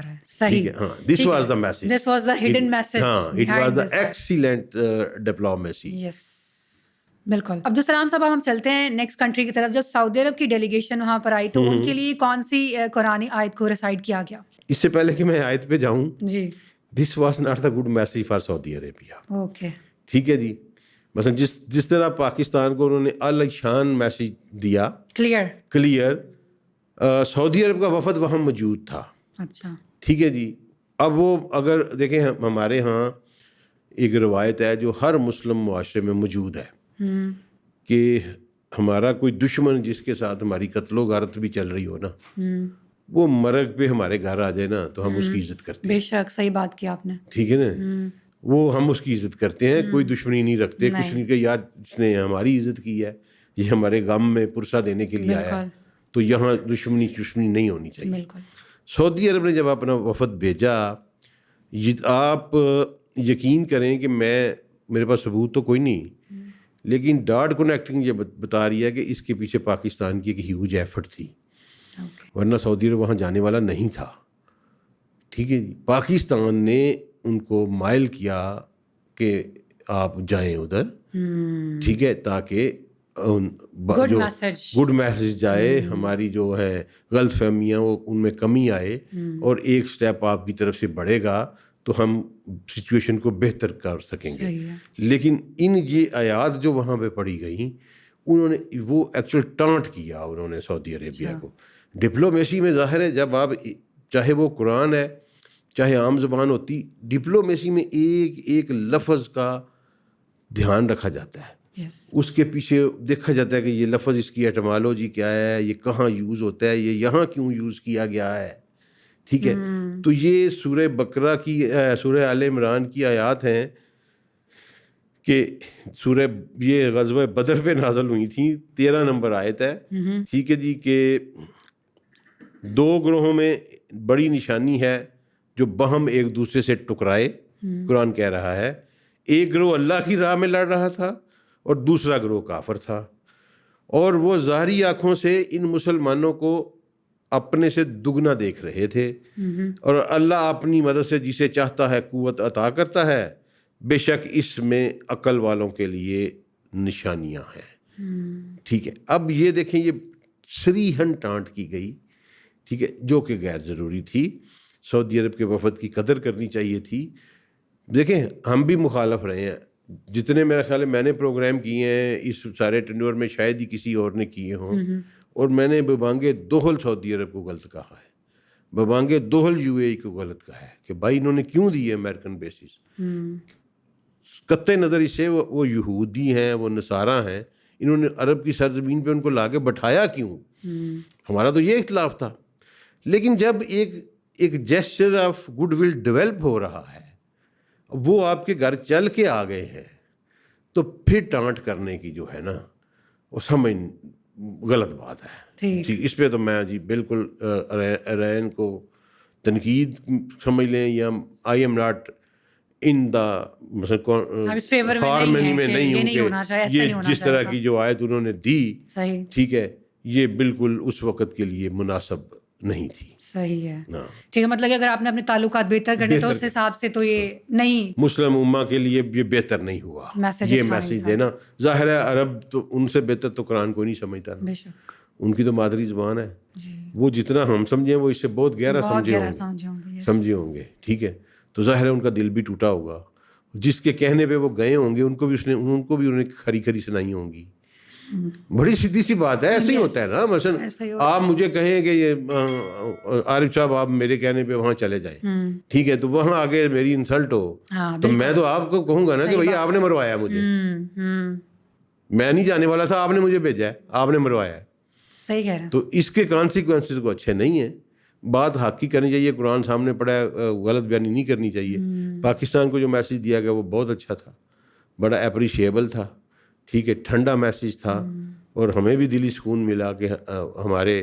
S2: ہے. صحیح.
S1: ہاں, this was the message.
S2: This was the hidden message.
S1: ہاں, it was the excellent diplomacy.
S2: Yes. بالکل. عبدالسلام صاحب ہم چلتے ہیں نیکسٹ کنٹری کی طرف. جب سعودی عرب کی ڈیلیگیشن وہاں پر آئی تو ان کے لیے کون سی قرآنی آیت کو ریسائٹ کیا گیا؟
S1: اس سے پہلے کہ میں آیت پہ جاؤں,
S2: جی,
S1: this was not the good message for Saudi Arabia.
S2: Okay.
S1: ٹھیک ہے جی. مثلا جس طرح پاکستان کو انہوں نے الشان میسج دیا کلیئر, سعودی عرب کا وفد وہاں موجود تھا.
S2: اچھا.
S1: ٹھیک ہے جی. اب وہ اگر دیکھیں ہمارے ہاں ایک روایت ہے جو ہر مسلم معاشرے میں موجود ہے کہ ہمارا کوئی دشمن جس کے ساتھ ہماری قتل و غارت بھی چل رہی ہو نا, وہ مرگ پہ ہمارے گھر آ جائے نا تو ہم اس کی عزت کرتے ہیں.
S2: بے شک, صحیح بات کی آپ نے.
S1: ٹھیک ہے نا, وہ ہم اس کی عزت کرتے ہیں, کوئی دشمنی نہیں رکھتے. کچھ نہیں کہ یار اس نے ہماری عزت کی ہے, یہ ہمارے غم میں پرسہ دینے کے لیے آیا, تو یہاں دشمنی نہیں ہونی چاہیے. سعودی عرب نے جب اپنا وفد بھیجا, آپ یقین کریں کہ میرے پاس ثبوت تو کوئی نہیں, لیکن ڈاٹ کنیکٹنگ یہ بتا رہی ہے کہ اس کے پیچھے پاکستان کی ایک ہیوج ایفرٹ تھی, ورنہ سعودی عرب وہاں جانے والا نہیں تھا. ٹھیک ہے جی. پاکستان نے ان کو مائل کیا کہ آپ جائیں ادھر, ٹھیک ہے, تاکہ گڈ میسج جائے, ہماری جو ہے غلط فہمیاں وہ ان میں کمی آئے, اور ایک سٹیپ آپ کی طرف سے بڑھے گا تو ہم سچویشن کو بہتر کر سکیں گے. لیکن یہ آیات جو وہاں پہ پڑھی گئیں, انہوں نے وہ ایکچوئل ٹانٹ کیا انہوں نے سعودی عربیہ کو. ڈپلومیسی میں ظاہر ہے جب آپ چاہے وہ قرآن ہے چاہے عام زبان ہوتی, ڈپلومیسی میں ایک ایک لفظ کا دھیان رکھا جاتا ہے. اس کے پیچھے دیکھا جاتا ہے کہ یہ لفظ اس کی ایٹمالوجی کیا ہے, یہ کہاں یوز ہوتا ہے, یہ یہاں کیوں یوز کیا گیا ہے. ٹھیک ہے. تو یہ سورہ بقرہ کی سورہ آل عمران کی آیات ہیں کہ سورہ یہ غزوہ بدر پہ نازل ہوئی تھیں, 13 نمبر آیت ہے. ٹھیک ہے جی. کہ 2 گروہوں میں بڑی نشانی ہے جو باہم ایک دوسرے سے ٹکرائے. قرآن کہہ رہا ہے ایک گروہ اللہ کی راہ میں لڑ رہا تھا اور دوسرا گروہ کافر تھا, اور وہ ظاہری آنکھوں سے ان مسلمانوں کو اپنے سے دگنا دیکھ رہے تھے, اور اللہ اپنی مدد سے جسے چاہتا ہے قوت عطا کرتا ہے, بے شک اس میں عقل والوں کے لیے نشانیاں ہیں. ٹھیک ہے. اب یہ دیکھیں یہ صریحاً ٹانٹ کی گئی, ٹھیک ہے, جو کہ غیر ضروری تھی. سعودی عرب کے وفد کی قدر کرنی چاہیے تھی. دیکھیں ہم بھی مخالف رہے ہیں, جتنے میرا خیال ہے میں نے پروگرام کیے ہیں اس سارے ٹینور میں شاید ہی کسی اور نے کیے ہوں, اور میں نے ببانگِ دہل سعودی عرب کو غلط کہا ہے, ببانگِ دہل یو اے ای کو غلط کہا ہے کہ بھائی انہوں نے کیوں دی ہے امریکن بیسز. قطع نظر اس سے وہ یہودی ہیں, وہ نصارہ ہیں, انہوں نے عرب کی سرزمین پہ ان کو لا کے بٹھایا کیوں؟ ہمارا تو یہ اختلاف تھا. لیکن جب ایک gesture of goodwill develop ہو رہا ہے, وہ آپ کے گھر چل کے آ گئے ہیں, تو پھر ٹانٹ کرنے کی جو ہے نا وہ سمجھ غلط بات ہے. ٹھیک. اس پہ تو میں جی بالکل رین کو تنقید سمجھ لیں, یا I am not in the harmony میں نہیں ہوں کہ یہ جس طرح کی جو آیت انہوں نے دی, ٹھیک ہے, یہ بالکل اس وقت کے لیے مناسب نہیں تھی.
S2: صحیح ہے. ٹھیک ہے. مطلب کہ اگر آپ نے اپنے تعلقات بہتر کرنے تو اس حساب سے تو یہ نہیں, مسلم
S1: امہ کے لیے یہ بہتر نہیں ہوا یہ میسج دینا. ظاہر ہے عرب تو ان سے بہتر تو قرآن کو نہیں سمجھتا, ان کی تو مادری زبان ہے, وہ جتنا ہم سمجھیں وہ اس سے بہت گہرا سمجھے ہوں گے. ٹھیک ہے. تو ظاہر ہے ان کا دل بھی ٹوٹا ہوگا, جس کے کہنے پہ وہ گئے ہوں گے ان کو بھی انہیں کھری کھری سنائی ہوں گی. بڑی سیدھی سی بات ہے, ایسے ہی ہوتا ہے نا. مثلا آپ مجھے کہیں کہ یہ عارف صاحب آپ میرے کہنے پہ وہاں چلے جائیں, ٹھیک ہے, تو وہاں آگے میری انسلٹ ہو تو میں تو آپ کو کہوں گا نا کہ بھئی آپ نے مروایا مجھے, میں نہیں جانے والا تھا, آپ نے مجھے بھیجا ہے, آپ نے مروایا ہے.
S2: صحیح کہہ رہے ہیں.
S1: تو اس کے کانسیکوینسز کو اچھے نہیں ہیں. بات حق کی کرنی چاہیے, قرآن سامنے پڑا ہے, غلط بیانی نہیں کرنی چاہیے. پاکستان کو جو میسج دیا گیا وہ بہت اچھا تھا, بڑا اپریشیبل تھا. ٹھیک ہے. ٹھنڈا میسج تھا, اور ہمیں بھی دلی سکون ملا کہ ہمارے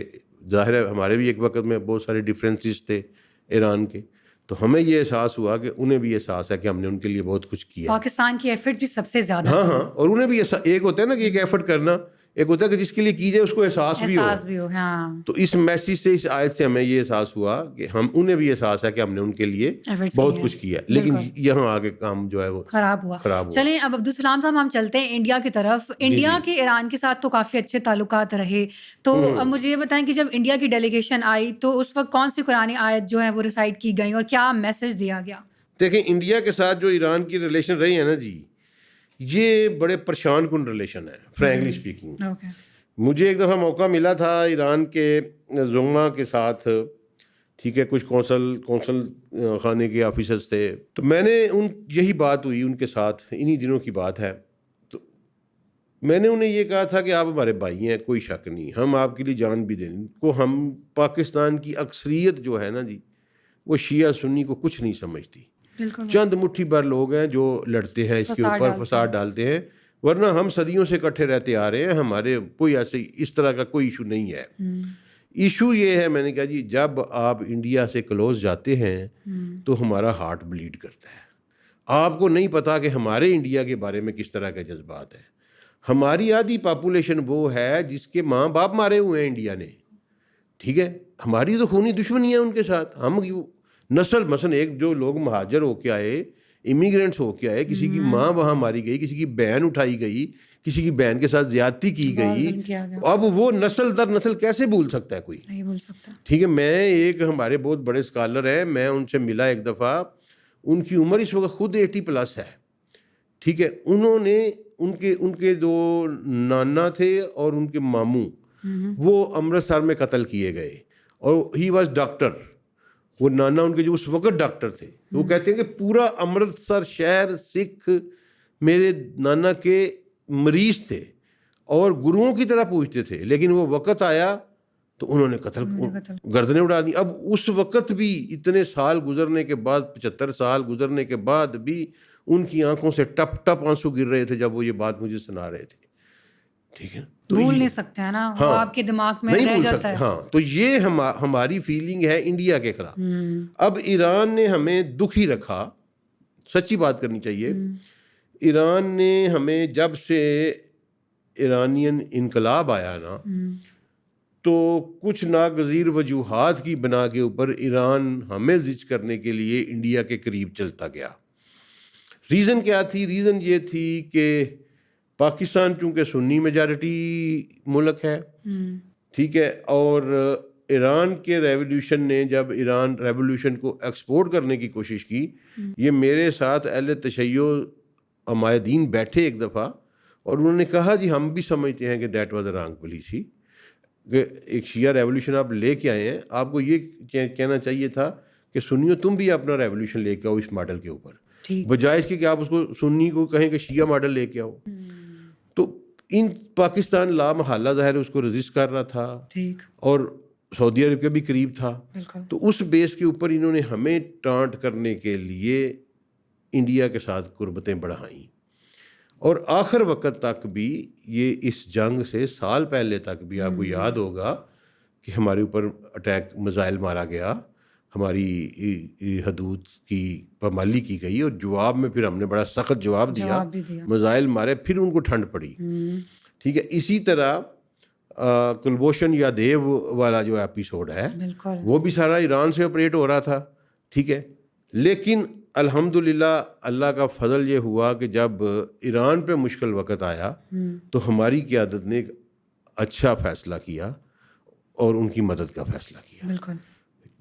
S1: ظاہر ہے ہمارے بھی ایک وقت میں بہت سارے ڈفرینسز تھے ایران کے، تو ہمیں یہ احساس ہوا کہ انہیں بھی احساس ہے کہ ہم نے ان کے لیے بہت کچھ کیا.
S2: پاکستان کی ایفرٹ بھی سب سے زیادہ
S1: ہاں ہاں، اور انہیں بھی ایک ہوتا ہے نا کہ ایک ایفرٹ کرنا، ایک ہوتا ہے کہ جس کے لیے کی جائے اس کو احساس بھی ہو.
S2: ہاں.
S1: تو اس میسیج سے، اس آیت سے ہمیں یہ احساس ہوا کہ انہیں بھی احساس ہے کہ ہم نے ان کے لیے بہت کچھ کیا، لیکن یہاں آگے کام جو ہے وہ
S2: خراب ہوا. چلیں اب عبدالسلام صاحب ہم چلتے ہیں انڈیا کی طرف. انڈیا کے ایران کے ساتھ تو کافی اچھے تعلقات رہے، تو اب مجھے یہ بتائیں کہ جب انڈیا کی ڈیلیگیشن آئی تو اس وقت کون سی قرآنی آیت جو ہے وہ ریسائٹ کی گئی اور کیا میسج دیا گیا؟
S1: دیکھیں انڈیا کے ساتھ جو ایران کی ریلیشن رہی ہے نا جی، یہ بڑے پریشان کن ریلیشن ہے فرینکلی اسپیکنگ. مجھے ایک دفعہ موقع ملا تھا ایران کے زعما کے ساتھ، ٹھیک ہے، کچھ کونسل خانے کے آفیسرز تھے، تو میں نے یہی بات ہوئی ان کے ساتھ، انہی دنوں کی بات ہے. تو میں نے انہیں یہ کہا تھا کہ آپ ہمارے بھائی ہیں، کوئی شک نہیں، ہم آپ کے لیے جان بھی دیں کو. ہم پاکستان کی اکثریت جو ہے نا جی، وہ شیعہ سنی کو کچھ نہیں سمجھتی. چند مٹھی بھر لوگ ہیں جو لڑتے ہیں اس کے اوپر، فساد ڈالتے ہیں، ورنہ ہم صدیوں سے اکٹھے رہتے آ رہے ہیں. ہمارے کوئی ایسے اس طرح کا کوئی ایشو نہیں ہے. ایشو یہ ہے، میں نے کہا جی جب آپ انڈیا سے کلوز جاتے ہیں تو ہمارا ہارٹ بلیڈ کرتا ہے. آپ کو نہیں پتا کہ ہمارے انڈیا کے بارے میں کس طرح کے جذبات ہیں. ہماری آدھی پاپولیشن وہ ہے جس کے ماں باپ مارے ہوئے ہیں انڈیا نے، ٹھیک ہے. ہماری تو خونی دشمنی ہے ان کے ساتھ. ہم نسل مثلا ایک جو لوگ مہاجر ہو کے آئے، امیگرینٹس ہو کے آئے، کسی کی ماں وہاں ماری گئی، کسی کی بہن اٹھائی گئی، کسی کی بہن کے ساتھ زیادتی کی گئی، اب وہ نسل در نسل کیسے بھول سکتا ہے کوئی؟
S2: نہیں بھول سکتا.
S1: ٹھیک ہے. میں ایک ہمارے بہت بڑے اسکالر ہیں، میں ان سے ملا ایک دفعہ، ان کی عمر اس وقت خود 80+ ہے. ٹھیک ہے. انہوں نے ان کے دو نانا تھے اور ان کے ماموں، وہ امرتسر میں قتل کیے گئے، اور ہی واز ڈاکٹر. وہ نانا ان کے جو اس وقت ڈاکٹر تھے، وہ کہتے ہیں کہ پورا امرتسر شہر سکھ میرے نانا کے مریض تھے اور گروؤں کی طرح پوچھتے تھے، لیکن وہ وقت آیا تو انہوں نے گردنیں اڑا دی. اب اس وقت بھی اتنے سال گزرنے کے بعد، 75 سال گزرنے کے بعد بھی ان کی آنکھوں سے ٹپ ٹپ آنسو گر رہے تھے جب وہ یہ بات مجھے سنا رہے تھے. ٹھیک ہے.
S2: بھول نہیں سکتے ہیں نا، وہ آپ کے دماغ میں رہ جاتا ہے.
S1: ہاں، تو یہ ہماری فیلنگ ہے انڈیا کے خلاف. اب ایران نے ہمیں دکھی رکھا، سچی بات کرنی چاہیے. ایران نے ہمیں، جب سے ایرانین انقلاب آیا نا، تو کچھ ناگزیر وجوہات کی بنا کے اوپر ایران ہمیں زچ کرنے کے لیے انڈیا کے قریب چلتا گیا. ریزن کیا تھی؟ ریزن یہ تھی کہ پاکستان چونکہ سنی میجارٹی ملک ہے، ٹھیک ہے، اور ایران کے ریولیوشن نے، جب ایران ریولیوشن کو ایکسپورٹ کرنے کی کوشش کی، یہ میرے ساتھ اہل تشیع عمائدین بیٹھے ایک دفعہ، اور انہوں نے کہا جی ہم بھی سمجھتے ہیں کہ that was a wrong policy, کہ ایک شیعہ ریولیوشن آپ لے کے آئے ہیں، آپ کو یہ کہنا چاہیے تھا کہ سنیوں تم بھی اپنا ریولیوشن لے کے آؤ اس ماڈل کے اوپر، بجائے اس کے کہ آپ اس کو سنی کو کہیں کہ شیعہ ماڈل لے کے آؤ. تو پاکستان لا محالہ ظاہر اس کو رجسٹ کر رہا تھا، اور سعودی عرب کے بھی قریب تھا. تو اس بیس کے اوپر انہوں نے ہمیں ٹانٹ کرنے کے لیے انڈیا کے ساتھ قربتیں بڑھائیں، اور آخر وقت تک بھی یہ اس جنگ سے سال پہلے تک بھی آپ کو یاد ہوگا کہ ہمارے اوپر اٹیک میزائل مارا گیا، ہماری حدود کی پامالی کی گئی، اور جواب میں پھر ہم نے بڑا سخت جواب دیا، میزائل مارے، پھر ان کو ٹھنڈ پڑی. ٹھیک ہے. اسی طرح کلبھوشن یا دیو والا جو ایپیسوڈ ہے وہ بھی سارا ایران سے آپریٹ ہو رہا تھا. ٹھیک ہے. لیکن الحمدللہ اللہ کا فضل یہ ہوا کہ جب ایران پہ مشکل وقت آیا تو ہماری قیادت نے ایک اچھا فیصلہ کیا اور ان کی مدد کا فیصلہ کیا.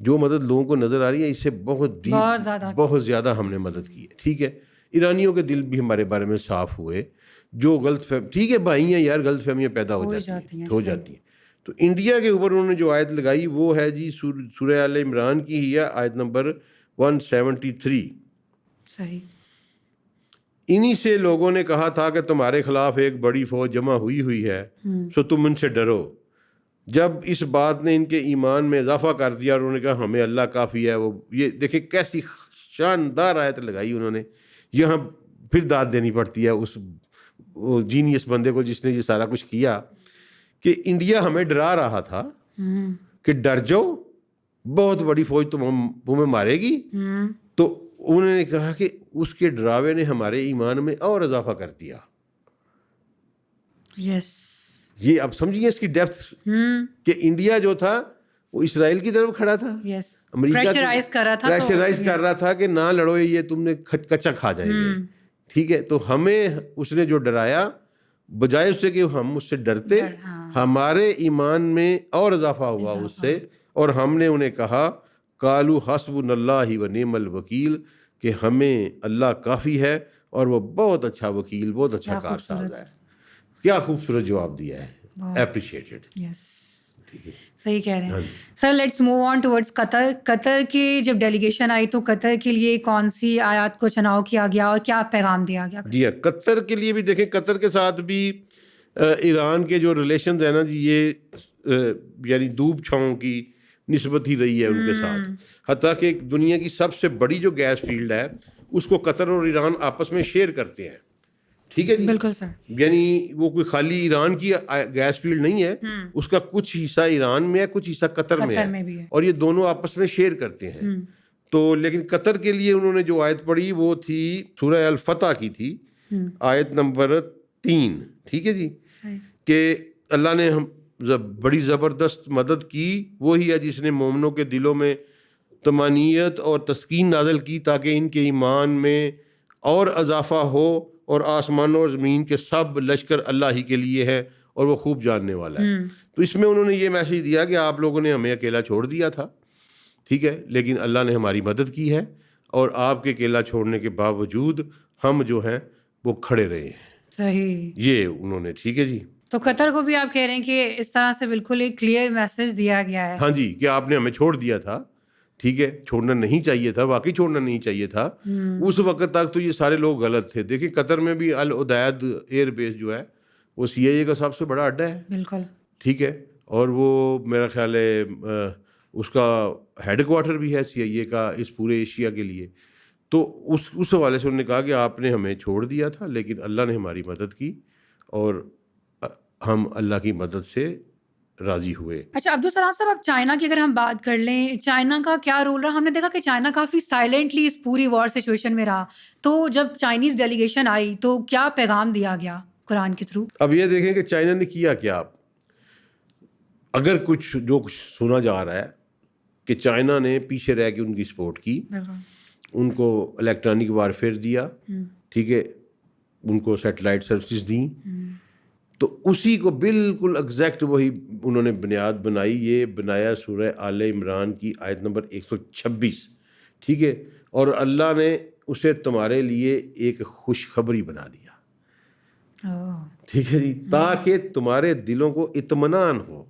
S1: جو مدد لوگوں کو نظر آ رہی ہے اس سے بہت بہت زیادہ ہم نے مدد کی ہے. ٹھیک ہے. ایرانیوں کے دل بھی ہمارے بارے میں صاف ہوئے. جو غلط فہم، ٹھیک ہے بھائی ہیں یار، غلط فہمیاں پیدا ہو جاتی ہیں. تو انڈیا کے اوپر انہوں نے جو آیت لگائی وہ ہے جی سورہ آل عمران کی ہی ہے، آیت نمبر 173.
S2: صحیح.
S1: انہی سے لوگوں نے کہا تھا کہ تمہارے خلاف ایک بڑی فوج جمع ہوئی ہے، سو تم ان سے ڈرو. جب اس بات نے ان کے ایمان میں اضافہ کر دیا اور انہوں نے کہا ہمیں اللہ کافی ہے، وہ یہ دیکھیں کیسی شاندار آیت لگائی انہوں نے. یہاں پھر داد دینی پڑتی ہے اس جینیس بندے کو جس نے یہ سارا کچھ کیا، کہ انڈیا ہمیں ڈرا رہا تھا کہ ڈر جاؤ, بہت بڑی فوج تمہیں مارے گی. تو انہوں نے کہا کہ اس کے ڈراوے نے ہمارے ایمان میں اور اضافہ کر دیا. یہ اب سمجھیے اس کی ڈیپتھ, کہ انڈیا جو تھا وہ اسرائیل کی طرف کھڑا تھا, امریکہ پریشرائز کر رہا تھا کہ نہ لڑو, یہ تم نے کچا کھا جائیں گے. ٹھیک ہے, تو ہمیں اس نے جو ڈرایا, بجائے اس سے کہ ہم اس سے ڈرتے, ہمارے ایمان میں اور اضافہ ہوا اس سے, اور ہم نے انہیں کہا قالوا حسبنا اللہ و نعم الوکیل, کہ ہمیں اللہ کافی ہے اور وہ بہت اچھا وکیل, بہت اچھا کارساز ہے. کیا خوبصورت جواب دیا ہے, اپریشیٹڈ.
S2: صحیح کہہ رہے ہیں سر. لیٹس موو آن ٹورڈز قطر. قطر کی جب ڈیلیگیشن آئی تو قطر کے لیے کون سی آیات کو چناؤ کیا گیا اور کیا پیغام دیا گیا؟
S1: جی ہاں, قطر کے لیے بھی دیکھیں, قطر کے ساتھ بھی ایران کے جو ریلیشنز ہیں نا جی, یہ یعنی دھوپ چھاؤں کی نسبت ہی رہی ہے ان کے ساتھ. حتیٰ کہ دنیا کی سب سے بڑی جو گیس فیلڈ ہے اس کو قطر اور ایران آپس میں شیئر کرتے ہیں. ٹھیک ہے جی,
S2: بالکل سر.
S1: یعنی وہ کوئی خالی ایران کی گیس فیلڈ نہیں ہے, اس کا کچھ حصہ ایران میں ہے, کچھ حصہ قطر میں ہے, اور یہ دونوں آپس میں شیئر کرتے ہیں. تو لیکن قطر کے لیے انہوں نے جو آیت پڑھی وہ تھی سورہ الفتح کی تھی, آیت نمبر 3. ٹھیک ہے جی, کہ اللہ نے بڑی زبردست مدد کی, وہی ہے جس نے مومنوں کے دلوں میں طمانینت اور تسکین نازل کی تاکہ ان کے ایمان میں اور اضافہ ہو, اور آسمانوں اور زمین کے سب لشکر اللہ ہی کے لیے ہیں اور وہ خوب جاننے والا ہے. تو اس میں انہوں نے یہ میسج دیا کہ آپ لوگوں نے ہمیں اکیلا چھوڑ دیا تھا, ٹھیک ہے, لیکن اللہ نے ہماری مدد کی ہے, اور آپ کے اکیلا چھوڑنے کے باوجود ہم جو ہیں وہ کھڑے رہے ہیں.
S2: صحیح,
S1: یہ انہوں نے. ٹھیک ہے جی,
S2: تو قطر کو بھی آپ کہہ رہے ہیں کہ اس طرح سے بالکل ایک کلیئر میسج دیا گیا ہے.
S1: ہاں جی, کہ آپ نے ہمیں چھوڑ دیا تھا. ٹھیک ہے, چھوڑنا نہیں چاہیے تھا, واقعی چھوڑنا نہیں چاہیے تھا. اس وقت تک تو یہ سارے لوگ غلط تھے. دیکھیں قطر میں بھی العدید ایئر بیس جو ہے وہ CIA کا سب سے بڑا اڈا ہے. بالکل. ٹھیک ہے, اور وہ میرا خیال ہے اس کا ہیڈ کوارٹر بھی ہے CIA کا اس پورے ایشیا کے لیے. تو اس حوالے سے انہوں نے کہا کہ آپ نے ہمیں چھوڑ دیا تھا, لیکن اللہ نے ہماری مدد کی اور ہم اللہ کی مدد سے راضی ہوئے.
S2: اچھا عبدالسلام صاحب, اب چائنا کی اگر ہم بات کر لیں, چائنا کا کیا رول رہا؟ ہم نے دیکھا کہ چائنا کافی سائلنٹلی اس پوری وار سچویشن میں رہا. تو جب چائنیز ڈیلیگیشن آئی تو کیا پیغام دیا گیا قرآن کے تھرو؟
S1: اب یہ دیکھیں کہ چائنا نے کیا کیا. اگر کچھ سنا جا رہا ہے کہ چائنا نے پیچھے رہ کے ان کی سپورٹ کی, ان کو الیکٹرانک وارفیئر دیا, ٹھیک ہے, ان کو سیٹلائٹ سروسز دیں, تو اسی کو بالکل ایگزیکٹ وہی انہوں نے بنیاد بنائی. یہ بنایا سورہ آل عمران کی آیت نمبر 126. ٹھیک ہے, اور اللہ نے اسے تمہارے لیے ایک خوشخبری بنا دیا. ٹھیک ہے جی, تاکہ تمہارے دلوں کو اطمینان ہو.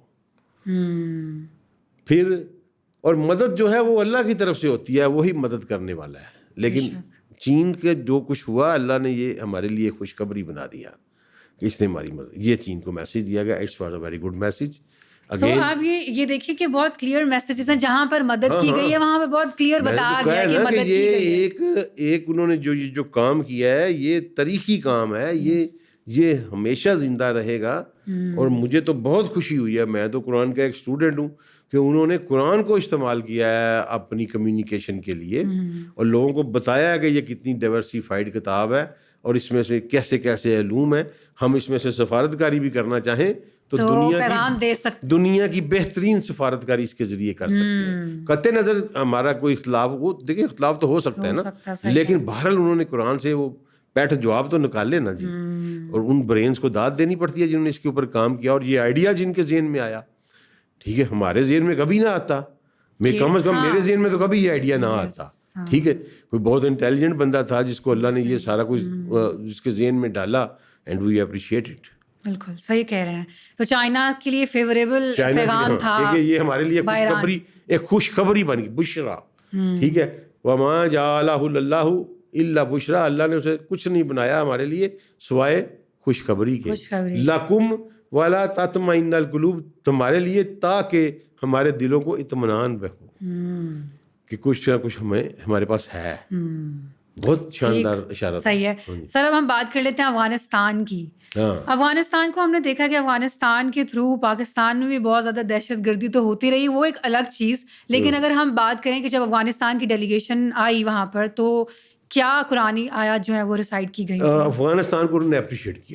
S1: پھر اور مدد جو ہے وہ اللہ کی طرف سے ہوتی ہے, وہی مدد کرنے والا ہے. لیکن چین کے جو کچھ ہوا, اللہ نے یہ ہمارے لیے خوشخبری بنا دیا کہ اس نے ہماری مدد. یہ چین کو میسج دیا گیا. It's was a very good message.
S2: آپ یہ دیکھیں کہ بہت کلیئر میسیجز ہیں, جہاں پر مدد کی گئی ہے وہاں پہ بہت کلیئر بتایا گیا کہ مدد کی گئی ہے.
S1: ایک انہوں نے جو کام کیا ہے یہ تاریخی کام ہے, یہ ہمیشہ زندہ رہے گا. اور مجھے تو بہت خوشی ہوئی ہے, میں تو قرآن کا ایک اسٹوڈنٹ ہوں, کہ انہوں نے قرآن کو استعمال کیا ہے اپنی کمیونیکیشن کے لیے, اور لوگوں کو بتایا کہ یہ کتنی ڈائیورسیفائڈ کتاب ہے اور اس میں سے کیسے کیسے علوم ہیں. ہم اس میں سے سفارتکاری بھی کرنا چاہیں تو دنیا کی بہترین سفارتکاری اس کے ذریعے کر سکتے ہیں. قطع نظر ہمارا کوئی اختلاف ہو, دیکھیں اختلاف تو ہو سکتا ہے نا, لیکن بہرحال انہوں نے قرآن سے وہ بیٹھ جواب تو نکال لینا جی, اور ان برینز کو داد دینی پڑتی ہے جنہوں نے اس کے اوپر کام کیا, اور یہ آئیڈیا جن کے ذہن میں آیا. ٹھیک ہے, ہمارے ذہن میں کبھی نہ آتا, میں کم از کم میرے ذہن میں تو کبھی یہ آئیڈیا نہ آتا. ٹھیک ہے, کوئی بہت انٹیلیجنٹ بندہ تھا جس کو اللہ نے یہ سارا کچھ جس کے ذہن میں ڈالا, اینڈ وی اپریشیٹ اٹ.
S2: بالکل صحیح کہہ رہے ہیں. تو چائنا کے لیے فیوریبل پیغام تھا,
S1: یہ ہمارے لیے خوشخبری, ایک خوشخبری بن گئی, بشرا. ٹھیک ہے, وما جعلہ اللہ الا بشرا, اللہ نے اسے کچھ نہیں بنایا ہمارے لیے سوائے خوشخبری کے. لکم ولا تطمئن القلوب, تمہارے لیے تاکہ ہمارے دلوں کو اطمینان ہو کہ کچھ نہ کچھ ہمارے پاس ہے. بہت شاندار اشارہ تھا.
S2: صحیح ہے سر. اب ہم بات کر لیتے ہیں افغانستان کی. افغانستان کو ہم نے دیکھا کہ افغانستان کے تھرو پاکستان میں بھی بہت زیادہ دہشت گردی تو ہوتی رہی, وہ ایک الگ چیز. لیکن اگر ہم بات کریں کہ جب افغانستان کی ڈیلیگیشن آئی وہاں پر تو کیا قرآنی آیات جو ہے وہ ریسائٹ کی گئی؟
S1: افغانستان کو انہوں نے اپریشیٹ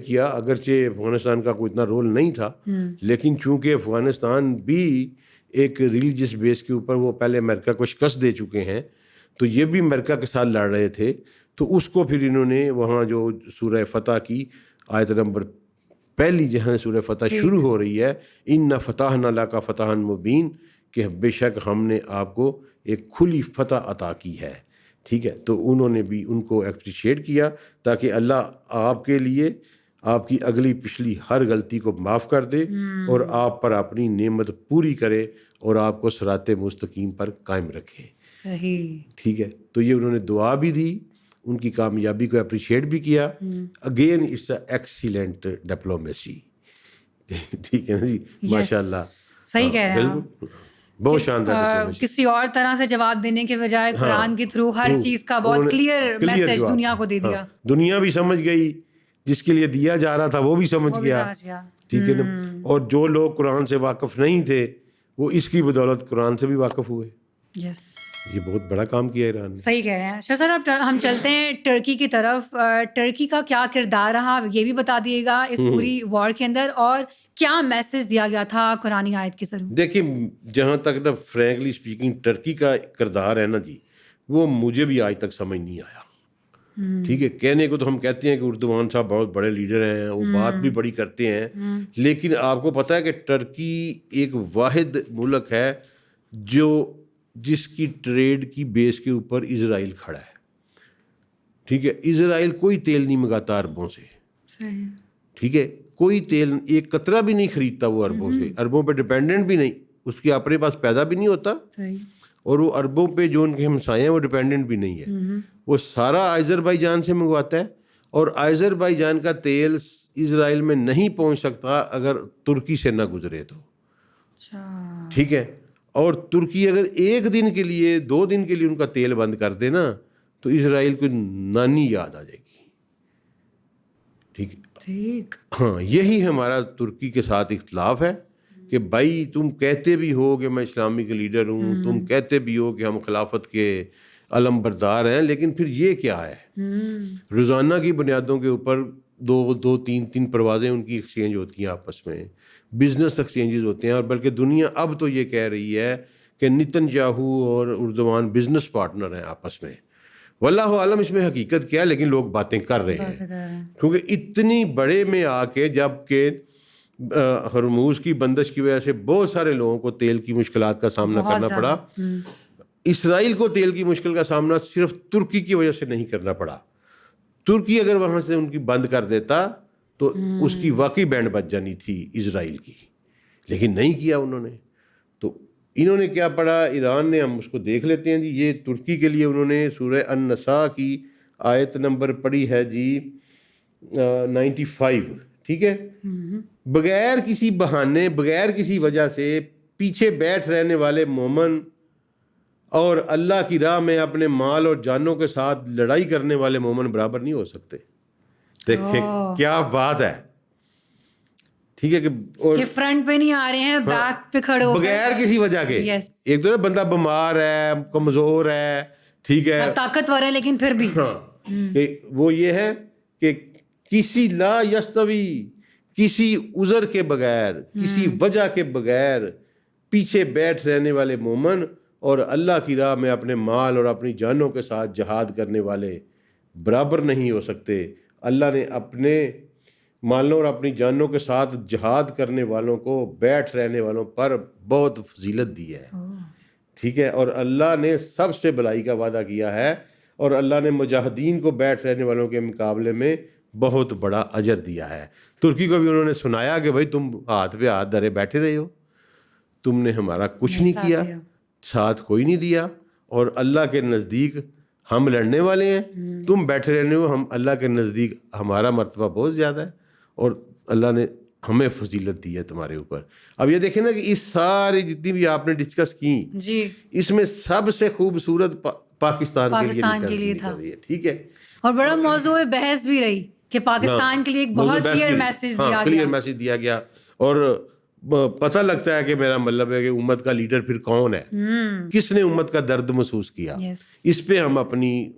S1: کیا اگرچہ افغانستان کا کوئی اتنا رول نہیں تھا, لیکن چونکہ افغانستان بھی ایک ریلیجس بیس کے اوپر وہ پہلے امریکہ کو شکست دے چکے ہیں, تو یہ بھی امریکہ کے ساتھ لڑ رہے تھے, تو اس کو پھر انہوں نے وہاں جو سورہ فتح کی آیت نمبر پہلی جہاں سورہ فتح شروع ہو رہی ہے, اِنَّا فَتَحْنَا لَكَ فَتَحًا مُبِينًا, کہ بے شک ہم نے آپ کو ایک کھلی فتح عطا کی ہے. ٹھیک ہے, تو انہوں نے بھی ان کو اپریشیٹ کیا تاکہ اللہ آپ کے لیے آپ کی اگلی پچھلی ہر غلطی کو معاف کر دے اور آپ پر اپنی نعمت پوری کرے اور آپ کو صراط مستقیم پر قائم رکھے.
S2: صحیح.
S1: ٹھیک ہے, تو یہ انہوں نے دعا بھی دی, ان کی کامیابی کو اپریشیٹ بھی کیا. Again it's a excellent diplomacy. ٹھیک ہے نا جی, ماشاء اللہ.
S2: صحیح کہہ رہے ہیں آپ.
S1: بہت شاندار.
S2: کسی اور طرح سے جواب دینے کے بجائے قرآن کے تھرو ہر چیز کا بہت کلیئر میسج دنیا کو دے دیا.
S1: دنیا بھی سمجھ گئی, جس کے لیے دیا جا رہا تھا وہ بھی سمجھ گیا. ٹھیک ہے نا, اور جو لوگ قرآن سے واقف نہیں تھے وہ اس کی بدولت قرآن سے بھی واقف ہوئے.
S2: یس,
S1: یہ بہت بڑا کام کیا ایران نے.
S2: صحیح کہہ رہے ہیں شاہ سر. اب ہم چلتے ہیں ٹرکی کی طرف. ٹرکی کا کیا کردار رہا یہ بھی بتا دیے گا اس پوری وار کے اندر, اور کیا میسج دیا گیا تھا قرآنی آیت کے ذریعے.
S1: دیکھیں, جہاں تک نا فرینکلی اسپیکنگ ٹرکی کا کردار ہے نا جی, وہ مجھے بھی آج تک سمجھ نہیں آیا. ٹھیک ہے, کہنے کو تو ہم کہتے ہیں کہ اردوان صاحب بہت بڑے لیڈر ہیں, وہ بات بھی بڑی کرتے ہیں, لیکن آپ کو پتہ ہے کہ ٹرکی ایک واحد ملک ہے جس کی ٹریڈ کی بیس کے اوپر اسرائیل کھڑا ہے. ٹھیک ہے, اسرائیل کوئی تیل نہیں منگاتا عربوں سے. ٹھیک ہے, کوئی تیل ایک قطرہ بھی نہیں خریدتا وہ عربوں سے, عربوں پہ ڈپینڈنٹ بھی نہیں, اس کے اپنے پاس پیدا بھی نہیں ہوتا, اور وہ عربوں پہ جو ان کے ہمسائے ہیں وہ ڈپینڈنٹ بھی نہیں ہے. وہ سارا آذربائیجان سے منگواتا ہے, اور آذربائیجان کا تیل اسرائیل میں نہیں پہنچ سکتا اگر ترکی سے نہ گزرے تو. ٹھیک ہے, اور ترکی اگر ایک دن کے لیے 2 دن کے لیے ان کا تیل بند کر دے نا تو اسرائیل کو نانی یاد آ جائے گی. ٹھیک, ہاں, یہی ہمارا ترکی کے ساتھ اختلاف ہے کہ بھائی تم کہتے بھی ہو کہ میں اسلامی کے لیڈر ہوں, تم کہتے بھی ہو کہ ہم خلافت کے علم بردار ہیں, لیکن پھر یہ کیا ہے؟ روزانہ کی بنیادوں کے اوپر 2-3 پروازیں ان کی ایکسچینج ہوتی ہیں آپس میں, بزنس ایکسچینجز ہوتے ہیں, اور بلکہ دنیا اب تو یہ کہہ رہی ہے کہ نتن یاہو اور اردوان بزنس پارٹنر ہیں آپس میں. واللہ عالم اس میں حقیقت کیا ہے, لیکن لوگ باتیں کر رہے ہیں, کیونکہ اتنی بڑے میں آ کے جب کہ ہرموز کی بندش کی وجہ سے بہت سارے لوگوں کو تیل کی مشکلات کا سامنا کرنا پڑا. اسرائیل کو تیل کی مشکل کا سامنا صرف ترکی کی وجہ سے نہیں کرنا پڑا. ترکی اگر وہاں سے ان کی بند کر دیتا تو اس کی واقعی بینڈ بج جانی تھی اسرائیل کی, لیکن نہیں کیا انہوں نے. تو انہوں نے کیا پڑھا ایران نے, ہم اس کو دیکھ لیتے ہیں جی. یہ ترکی کے لیے انہوں نے سورہ النساء کی آیت نمبر پڑھی ہے جی 95. ٹھیک ہے, بغیر کسی بہانے, بغیر کسی وجہ سے پیچھے بیٹھ رہنے والے مومن اور اللہ کی راہ میں اپنے مال اور جانوں کے ساتھ لڑائی کرنے والے مومن برابر نہیں ہو سکتے. دیکھیں کیا بات ہے. ٹھیک ہے, کہ
S2: فرنٹ پہ نہیں آ رہے ہیں, بیک پہ کھڑے ہو
S1: بغیر کسی وجہ کے. ایک تو بندہ بیمار ہے, کمزور ہے, ٹھیک ہے,
S2: طاقتور ہے, لیکن پھر بھی
S1: وہ یہ ہے کہ کسی لا یستوی, کسی عذر کے بغیر, کسی وجہ کے بغیر پیچھے بیٹھ رہنے والے مومن اور اللہ کی راہ میں اپنے مال اور اپنی جانوں کے ساتھ جہاد کرنے والے برابر نہیں ہو سکتے. اللہ نے اپنے مالوں اور اپنی جانوں کے ساتھ جہاد کرنے والوں کو بیٹھ رہنے والوں پر بہت فضیلت دی ہے. ٹھیک ہے, اور اللہ نے سب سے بھلائی کا وعدہ کیا ہے, اور اللہ نے مجاہدین کو بیٹھ رہنے والوں کے مقابلے میں بہت بڑا اجر دیا ہے. ترکی کو بھی انہوں نے سنایا کہ بھائی تم ہاتھ پہ ہاتھ دھرے بیٹھے رہے ہو, تم نے ہمارا کچھ نہیں کیا, ساتھ کوئی نہیں دیا, اور اللہ کے نزدیک ہم لڑنے والے ہیں, تم بیٹھے رہنے ہو, ہم اللہ کے نزدیک ہمارا مرتبہ بہت زیادہ ہے, اور اللہ نے ہمیں فضیلت دی ہے تمہارے اوپر. اب یہ دیکھیں نا کہ اس ساری جتنی بھی آپ نے ڈسکس کی, اس میں سب سے خوبصورت پاکستان
S2: کے لیے تھا.
S1: ٹھیک ہے,
S2: اور بڑا موضوع بحث بھی رہی کہ پاکستان کے لیے ایک بہت کلیئر
S1: میسج دیا گیا, اور پتہ لگتا ہے کہ میرا مطلب ہے کہ امت کا لیڈر پھر کون ہے, کس نے امت کا درد محسوس کیا. اس پہ ہم اپنی,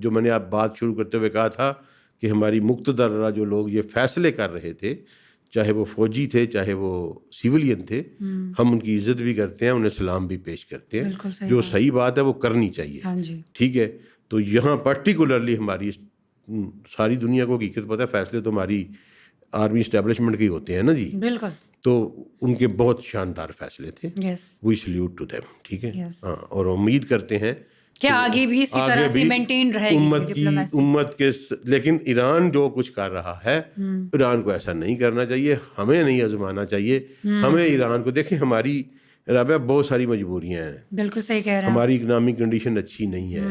S1: جو میں نے آپ بات شروع کرتے ہوئے کہا تھا کہ ہماری مقتدرہ جو لوگ یہ فیصلے کر رہے تھے, چاہے وہ فوجی تھے چاہے وہ سیولین تھے, ہم ان کی عزت بھی کرتے ہیں, انہیں سلام بھی پیش کرتے ہیں. جو صحیح بات ہے وہ کرنی چاہیے. ٹھیک ہے, تو یہاں پرٹیکولرلی ہماری ساری دنیا کو حقیقت پتہ ہے, فیصلے تو ہماری آرمی اسٹیبلشمنٹ کے ہی ہوتے ہیں نا جی.
S2: بالکل.
S1: تو ان کے بہت شاندار فیصلے تھے. وی سلیوٹ ٹو دیم. ٹھیک ہے, ہاں, اور امید کرتے ہیں
S2: کہ آگے بھی اسی طرح سے مینٹین رہے گی
S1: امت کے. لیکن ایران جو کچھ کر رہا ہے, ایران کو ایسا نہیں کرنا چاہیے, ہمیں نہیں آزمانا چاہیے. ہمیں ایران کو, دیکھیں ہماری رابعہ بہت ساری مجبوریاں ہیں.
S2: بالکل صحیح کہہ رہے ہیں.
S1: ہماری اکنامک کنڈیشن اچھی نہیں ہے.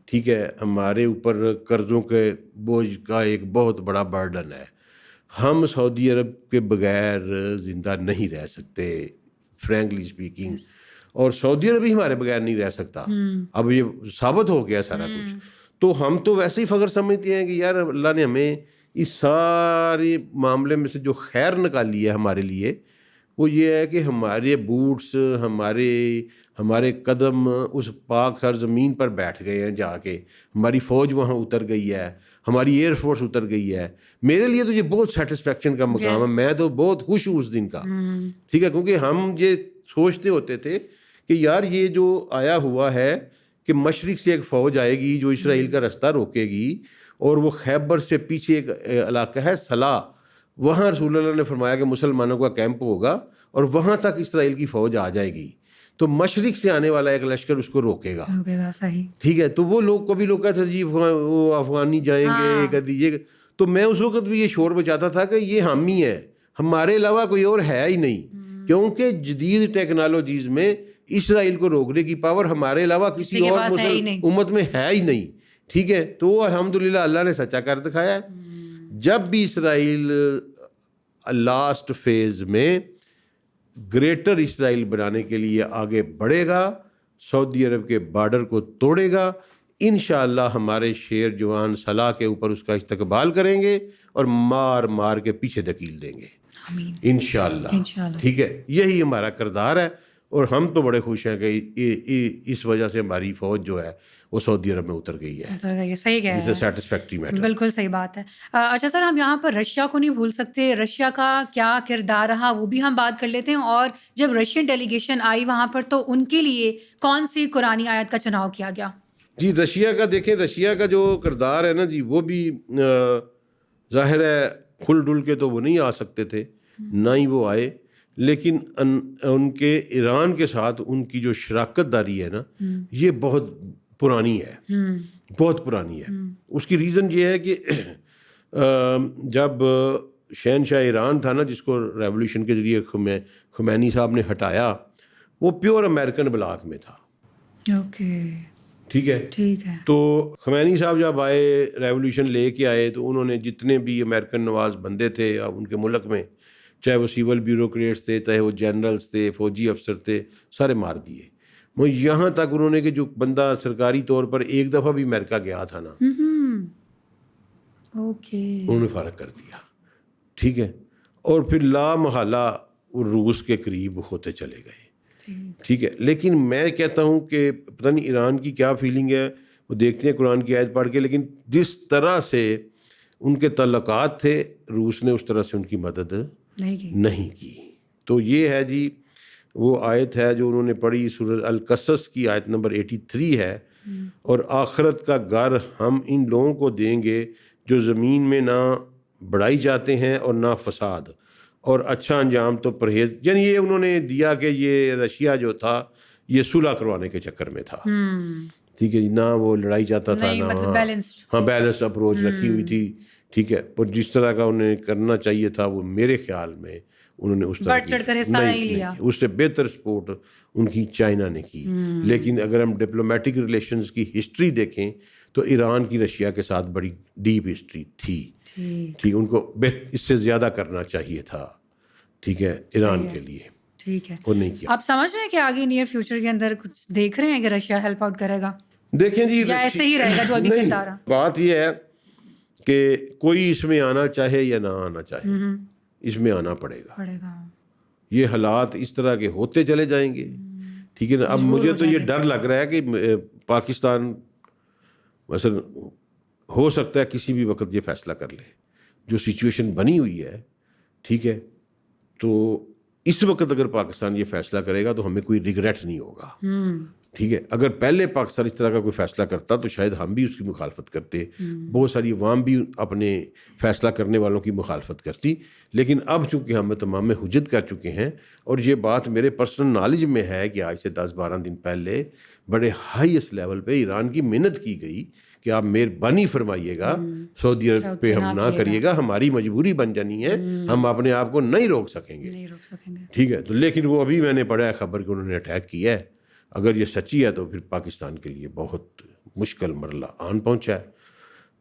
S1: ٹھیک ہے, ہمارے اوپر قرضوں کے بوجھ کا ایک بہت بڑا برڈن ہے. ہم سعودی عرب کے بغیر زندہ نہیں رہ سکتے فرینکلی اسپیکنگ, اور سعودی عرب بھی ہمارے بغیر نہیں رہ سکتا. اب یہ ثابت ہو گیا سارا کچھ. تو ہم تو ویسے ہی فخر سمجھتے ہیں کہ یار اللہ نے ہمیں اس سارے معاملے میں سے جو خیر نکالی ہے ہمارے لیے, وہ یہ ہے کہ ہمارے بوٹس, ہمارے قدم اس پاک سرزمین پر بیٹھ گئے ہیں جا کے. ہماری فوج وہاں اتر گئی ہے, ہماری ایئر فورس اتر گئی ہے. میرے لیے تو یہ بہت سیٹسفیکشن کا مقام ہے. میں تو بہت خوش ہوں اس دن کا. ٹھیک ہے, کیونکہ ہم یہ سوچتے ہوتے تھے کہ یار یہ جو آیا ہوا ہے کہ مشرق سے ایک فوج آئے گی جو اسرائیل کا رستہ روکے گی, اور وہ خیبر سے پیچھے ایک علاقہ ہے صلاح, وہاں رسول اللہ نے فرمایا کہ مسلمانوں کا کیمپ ہوگا اور وہاں تک اسرائیل کی فوج آ جائے گی, تو مشرق سے آنے والا ایک لشکر اس کو روکے گا. ٹھیک ہے, تو وہ لوگ کبھی لوگ کہتے جی وہ افغانی جائیں گے, یہ کہہ دیجیے. تو میں اس وقت بھی یہ شور بچاتا تھا کہ یہ ہم ہی ہیں, ہمارے علاوہ کوئی اور ہے ہی نہیں, کیونکہ جدید ٹیکنالوجیز میں اسرائیل کو روکنے کی پاور ہمارے علاوہ کسی اور امت میں ہے ہی نہیں. ٹھیک ہے, تو الحمدللہ اللہ نے سچا کر دکھایا ہے. جب بھی اسرائیل لاسٹ فیز میں گریٹر اسرائیل بنانے کے لیے آگے بڑھے گا, سعودی عرب کے بارڈر کو توڑے گا, انشاءاللہ ہمارے شیر جوان صلاح کے اوپر اس کا استقبال کریں گے اور مار مار کے پیچھے دھکیل دیں گے انشاءاللہ. ٹھیک ہے, یہی ہمارا کردار ہے, اور ہم تو بڑے خوش ہیں کہ اس وجہ سے ہماری فوج جو ہے وہ سعودی عرب میں اتر گئی ہے.
S2: صحیح کہہ رہے ہیں,
S1: سیٹسفیکٹری میٹر.
S2: بالکل صحیح بات ہے. اچھا سر, ہم یہاں پر رشیا کو نہیں بھول سکتے. رشیا کا کیا کردار رہا وہ بھی ہم بات کر لیتے ہیں, اور جب رشین ڈیلیگیشن آئی وہاں پر تو ان کے لیے کون سی قرآنی آیت کا چناؤ کیا گیا؟
S1: جی رشیا کا دیکھیں, رشیا کا جو کردار ہے نا جی, وہ بھی ظاہر ہے کھل ڈل کے تو وہ نہیں آ سکتے تھے, نہ ہی وہ آئے, لیکن ان کے ایران کے ساتھ ان کی جو شراکت داری ہے نا, یہ بہت پرانی ہے, بہت پرانی ہے. اس کی ریزن یہ ہے کہ جب شہنشاہ ایران تھا نا, جس کو ریولیوشن کے ذریعے خمینی صاحب نے ہٹایا, وہ پیور امریکن بلاک میں تھا. ٹھیک ہے, تو خمینی صاحب جب آئے, ریولیوشن لے کے آئے, تو انہوں نے جتنے بھی امریکن نواز بندے تھے ان کے ملک میں, چاہے وہ سیول بیوروکریٹس تھے, چاہے وہ جنرلز تھے, فوجی افسر تھے, سارے مار دیے. وہ یہاں تک انہوں نے کہ جو بندہ سرکاری طور پر ایک دفعہ بھی امریکہ گیا تھا نا, انہوں نے فارغ کر دیا. ٹھیک ہے, اور پھر لا محالہ روس کے قریب ہوتے چلے گئے. ٹھیک ہے, لیکن میں کہتا ہوں کہ پتہ نہیں ایران کی کیا فیلنگ ہے, وہ دیکھتے ہیں قرآن کی آیت پڑھ کے, لیکن جس طرح سے ان کے تعلقات تھے روس نے اس طرح سے ان کی مدد نہیں کی. تو یہ ہے جی وہ آیت ہے جو انہوں نے پڑھی, سورہ القصص کی آیت نمبر 83 ہے, اور آخرت کا گھر ہم ان لوگوں کو دیں گے جو زمین میں نہ بڑھائی جاتے ہیں اور نہ فساد, اور اچھا انجام تو پرہیز. یعنی یہ انہوں نے دیا کہ یہ رشیا جو تھا یہ صلح کروانے کے چکر میں تھا. ٹھیک ہے, نہ وہ لڑائی چاہتا تھا, نہ بیلنسڈ اپروچ رکھی ہوئی تھی. ٹھیک ہے, اور جس طرح کا انہیں کرنا چاہیے تھا وہ میرے خیال میں انہوں نے اس طرح نہیں, اس سے بہتر سپورٹ ان کی چائنا نے کی. لیکن اگر ہم ڈپلومیٹک ریلیشنز کی ہسٹری دیکھیں تو ایران کی رشیا کے ساتھ بڑی ڈیپ ہسٹری تھی. ٹھیک, ان کو اس سے زیادہ کرنا چاہیے تھا. ٹھیک ہے, ایران کے لیے.
S2: ٹھیک ہے,
S1: اور نہیں کیا.
S2: آپ سمجھ رہے ہیں کہ آگے نیئر فیوچر کے اندر کچھ دیکھ رہے ہیں کہ رشیا ہیلپ آؤٹ کرے گا؟
S1: دیکھیں جی
S2: یا ایسے ہی رہے گا جو ابھی
S1: نہیں،
S2: کرتا رہا؟
S1: بات یہ ہے کہ کوئی اس میں آنا چاہے یا نہ آنا چاہے، اس میں آنا پڑے گا. یہ حالات اس طرح کے ہوتے چلے جائیں گے، ٹھیک ہے نا. اب مجھے تو یہ ڈر لگ رہا ہے کہ پاکستان مثلا ہو سکتا ہے کسی بھی وقت یہ فیصلہ کر لے. جو سچویشن بنی ہوئی ہے، ٹھیک ہے، تو اس وقت اگر پاکستان یہ فیصلہ کرے گا تو ہمیں کوئی ریگریٹ نہیں ہوگا، ٹھیک ہے. اگر پہلے پاکستان اس طرح کا کوئی فیصلہ کرتا تو شاید ہم بھی اس کی مخالفت کرتے، بہت ساری عوام بھی اپنے فیصلہ کرنے والوں کی مخالفت کرتی. لیکن اب چونکہ ہم تمام حجت کر چکے ہیں، اور یہ بات میرے پرسنل نالج میں ہے کہ آج سے 10-12 دن پہلے بڑے ہائیسٹ لیول پہ ایران کی محنت کی گئی کہ آپ مہربانی فرمائیے گا، سعودی عرب پہ ہم نہ کریے گا، ہماری مجبوری بن جانی ہے، ہم اپنے آپ کو نہیں روک سکیں گے، ٹھیک ہے. تو لیکن وہ ابھی میں نے پڑھا ہے خبر کہ انہوں نے اٹیک کیا ہے. اگر یہ سچی ہے تو پھر پاکستان کے لیے بہت مشکل مرحلہ آن پہنچا ہے.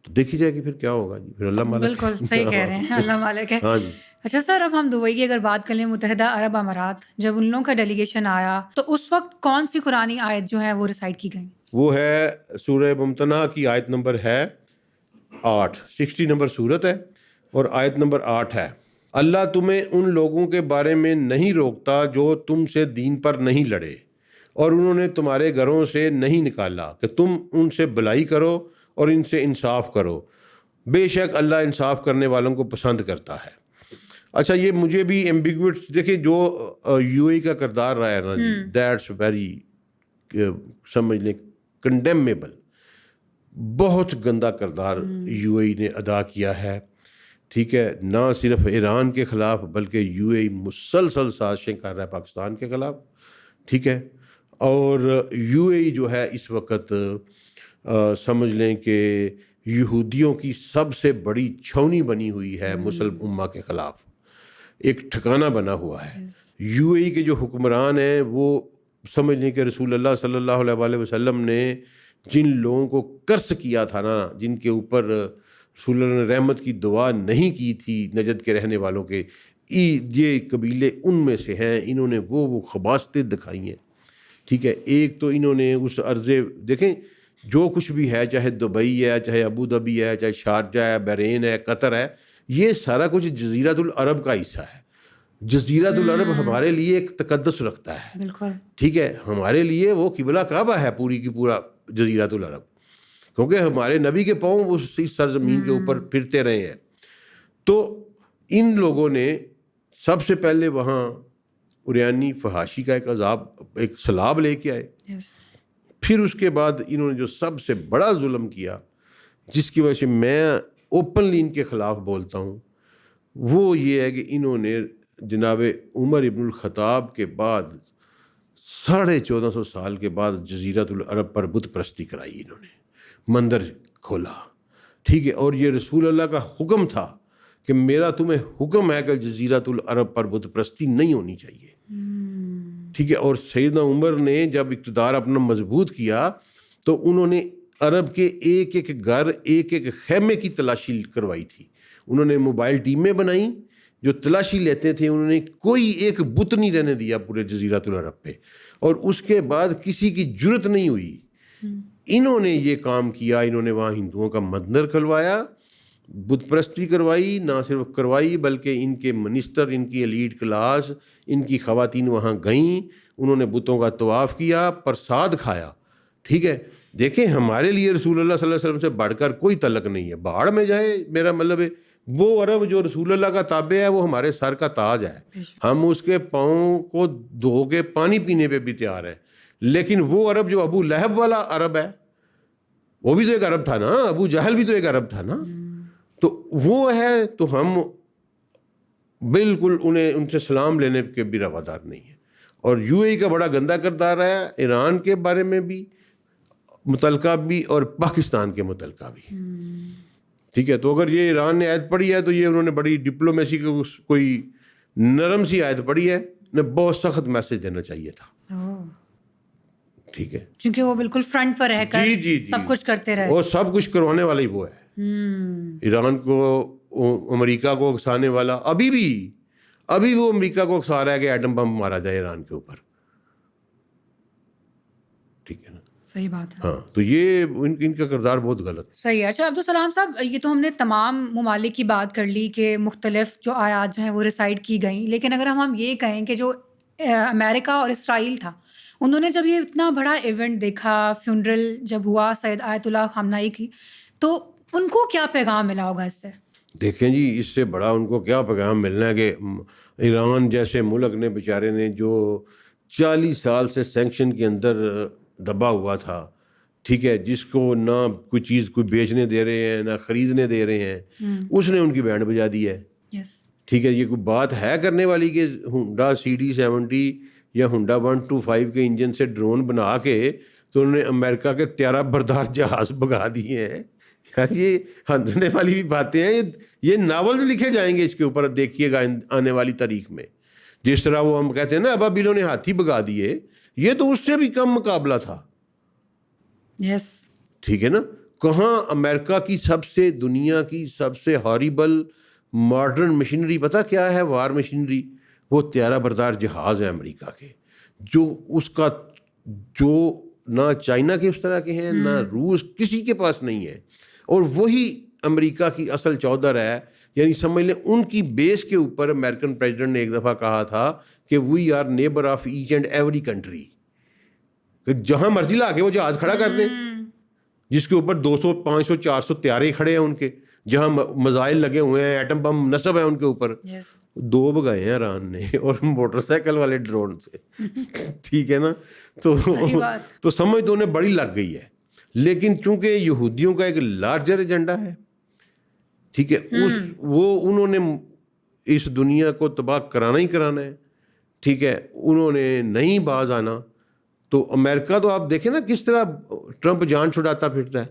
S1: تو دیکھی جائے گی پھر کیا ہوگا جی. پھر اللہ مالک.
S2: بالکل صحیح کہہ رہے ہیں، اللہ مالک ہے.
S1: ہاں جی.
S2: اچھا سر، اب ہم دبئی کی اگر بات کر لیں، متحدہ عرب امارات، جب ان لوگوں کا ڈیلیگیشن آیا تو اس وقت کون سی قرآنی آیت جو ہے وہ ریسائٹ کی گئی؟
S1: وہ ہے سورہ ممتنع کی آیت نمبر ہے 8، 60 نمبر سورت ہے اور آیت نمبر 8 ہے. اللہ تمہیں ان لوگوں کے بارے میں نہیں روکتا جو تم سے دین پر نہیں لڑے اور انہوں نے تمہارے گھروں سے نہیں نکالا کہ تم ان سے بھلائی کرو اور ان سے انصاف کرو، بے شک اللہ انصاف کرنے والوں کو پسند کرتا ہے. اچھا، یہ مجھے بھی ایمبیگوٹ دیکھیں، جو یو اے کا کردار رہا ہے نا جی، دیٹس ویری سمجھ لیں کنڈیمیبل. بہت گندا کردار یو اے نے ادا کیا ہے، ٹھیک ہے. نہ صرف ایران کے خلاف بلکہ یو اے مسلسل سازشیں کر رہا ہے پاکستان کے خلاف، ٹھیک ہے. اور یو اے جو ہے اس وقت سمجھ لیں کہ یہودیوں کی سب سے بڑی چھاؤنی بنی ہوئی ہے مسلم امہ کے خلاف، ایک ٹھکانہ بنا ہوا ہے. یو اے کے جو حکمران ہیں وہ سمجھ لیں کہ رسول اللہ صلی اللہ علیہ وسلم نے جن لوگوں کو قرض کیا تھا نا، جن کے اوپر رسول اللہ نے رحمت کی دعا نہیں کی تھی نجد کے رہنے والوں کے، یہ قبیلے ان میں سے ہیں. انہوں نے وہ خباثتیں دکھائی ہیں، ٹھیک ہے. ایک تو انہوں نے اس عرضے، دیکھیں جو کچھ بھی ہے، چاہے دبئی ہے، چاہے ابو ظبی ہے، چاہے شارجہ ہے، بحرین ہے، قطر ہے، یہ سارا کچھ جزیرۃ العرب کا حصہ ہے. جزیرۃ العرب ہمارے لیے ایک تقدس رکھتا ہے،
S2: بالکل
S1: ٹھیک ہے. ہمارے لیے وہ قبلہ کعبہ ہے پوری کی پورا جزیرۃ العرب، کیونکہ ہمارے نبی کے پاؤں اس سرزمین کے اوپر پھرتے رہے ہیں. تو ان لوگوں نے سب سے پہلے وہاں اریانی فحاشی کا ایک عذاب، ایک سیلاب لے کے آئے. پھر اس کے بعد انہوں نے جو سب سے بڑا ظلم کیا، جس کی وجہ سے میں اوپنلی ان کے خلاف بولتا ہوں، وہ یہ ہے کہ انہوں نے جناب عمر ابن الخطاب کے بعد 1450 سال کے بعد جزیرۃ العرب پر بت پرستی کرائی. انہوں نے مندر کھولا، ٹھیک ہے. اور یہ رسول اللہ کا حکم تھا کہ میرا تمہیں حکم ہے کہ جزیرۃ العرب پر بت پرستی نہیں ہونی چاہیے، ٹھیک ہے. اور سیدنا عمر نے جب اقتدار اپنا مضبوط کیا تو انہوں نے عرب کے ایک ایک گھر، ایک ایک خیمے کی تلاشی کروائی تھی. انہوں نے موبائل ٹیمیں بنائیں جو تلاشی لیتے تھے. انہوں نے کوئی ایک بت نہیں رہنے دیا پورے جزیرۃ العرب پہ. اور اس کے بعد کسی کی جرت نہیں ہوئی. انہوں نے یہ کام کیا، انہوں نے وہاں ہندوؤں کا مندر کھلوایا، بت پرستی کروائی. نہ صرف کروائی بلکہ ان کے منسٹر، ان کی ایلیٹ کلاس، ان کی خواتین وہاں گئیں، انہوں نے بتوں کا طواف کیا، پرساد کھایا، ٹھیک ہے. دیکھیں ہمارے لیے رسول اللہ صلی اللہ علیہ وسلم سے بڑھ کر کوئی تعلق نہیں ہے. باہر میں جائے، میرا مطلب ہے وہ عرب جو رسول اللہ کا تابع ہے وہ ہمارے سر کا تاج ہے. ہم اس کے پاؤں کو دھو کے پانی پینے پہ بھی تیار ہیں. لیکن وہ عرب جو ابو لہب والا عرب ہے، وہ بھی تو ایک عرب تھا نا، ابو جہل بھی تو ایک عرب تھا نا. تو وہ ہے، تو ہم بالکل ان سے سلام لینے کے بھی روادار نہیں ہیں. اور یو اے کا بڑا گندا کردار ہے، ایران کے بارے میں بھی متعلقہ بھی اور پاکستان کے متعلقہ بھی، ٹھیک ہے. تو اگر یہ ایران نے آیت پڑھی ہے تو یہ انہوں نے بڑی ڈپلومیسی کی کوئی نرم سی آیت پڑھی ہے، انہیں بہت سخت میسج دینا چاہیے تھا، ٹھیک ہے.
S2: کیونکہ وہ بالکل فرنٹ پر رہ کر سب کچھ کرتے رہے،
S1: وہ سب کچھ کروانے والا ہی وہ ہے. ایران کو، امریکہ کو اکسانے والا. ابھی وہ امریکہ کو اکسا رہا ہے کہ ایٹم بم مارا جائے ایران کے اوپر، ٹھیک ہے نا.
S2: صحیح بات ہے.
S1: ہاں تو یہ ان کا کردار بہت غلط.
S2: صحیح ہے. اچھا عبدالسلام صاحب، یہ تو ہم نے تمام ممالک کی بات کر لی کہ مختلف جو آیات جو ہیں وہ ریسائٹ کی گئیں، لیکن اگر ہم یہ کہیں کہ جو امریکہ اور اسرائیل تھا، انہوں نے جب یہ اتنا بڑا ایونٹ دیکھا، فیونرل جب ہوا سید آیت اللہ خامنائی کی، تو ان کو کیا پیغام ملا ہوگا اس سے؟
S1: دیکھیں جی، اس سے بڑا ان کو کیا پیغام ملنا ہے کہ ایران جیسے ملک نے بیچارے نے جو 40 سال سے سینکشن کے اندر دبا ہوا تھا، ٹھیک ہے، جس کو نہ کوئی چیز کوئی بیچنے دے رہے ہیں نہ خریدنے دے رہے ہیں، اس نے ان کی بینڈ بجا دی ہے. ٹھیک ہے، یہ کوئی بات ہے کرنے والی کہ ہونڈا CD70 یا ہونڈا 125 کے انجن سے ڈرون بنا کے تو انہوں نے امریکہ کے طیارہ بردار جہاز بگا دیے ہیں. یار یہ ہنسنے والی بھی باتیں ہیں. یہ ناولز لکھے جائیں گے اس کے اوپر، دیکھیے گا آنے والی تاریخ میں. جس طرح وہ ہم کہتے ہیں نا ابابیلوں نے ہاتھی بگا دیے، یہ تو اس سے بھی کم مقابلہ تھا. ٹھیک ہے نا. کہاں امریکہ کی سب سے دنیا کی سب سے ہاریبل ماڈرن مشینری پتہ کیا ہے؟ وار مشینری. وہ طیارہ بردار جہاز ہے امریکہ کے، جو اس کا جو نہ چائنا کے اس طرح کے ہیں نہ روس، کسی کے پاس نہیں ہے. اور وہی امریکہ کی اصل چودر ہے. یعنی سمجھ لیں ان کی بیس کے اوپر امریکن پریزیڈنٹ نے ایک دفعہ کہا تھا کہ we are neighbour of each and every country, کہ جہاں مرضی لا کے وہ جہاز کھڑا کر دیں، جس کے اوپر 200 500 400 طیارے کھڑے ہیں ان کے، جہاں میزائل لگے ہوئے ہیں، ایٹم بم نصب ہے ان کے اوپر. 2 بگائے ہیں ایران نے، اور موٹر سائیکل والے ڈرون سے. ٹھیک ہے نا. تو سمجھ تو انہیں بڑی لگ گئی ہے. لیکن چونکہ یہودیوں کا ایک لارجر ایجنڈا ہے، ٹھیک ہے، وہ انہوں نے اس دنیا کو تباہ کرانا ہی کرانا ہے. ٹھیک ہے، انہوں نے نہیں باز آنا. تو امریکہ تو آپ دیکھیں نا کس طرح ٹرمپ جان چھڑاتا پھرتا ہے.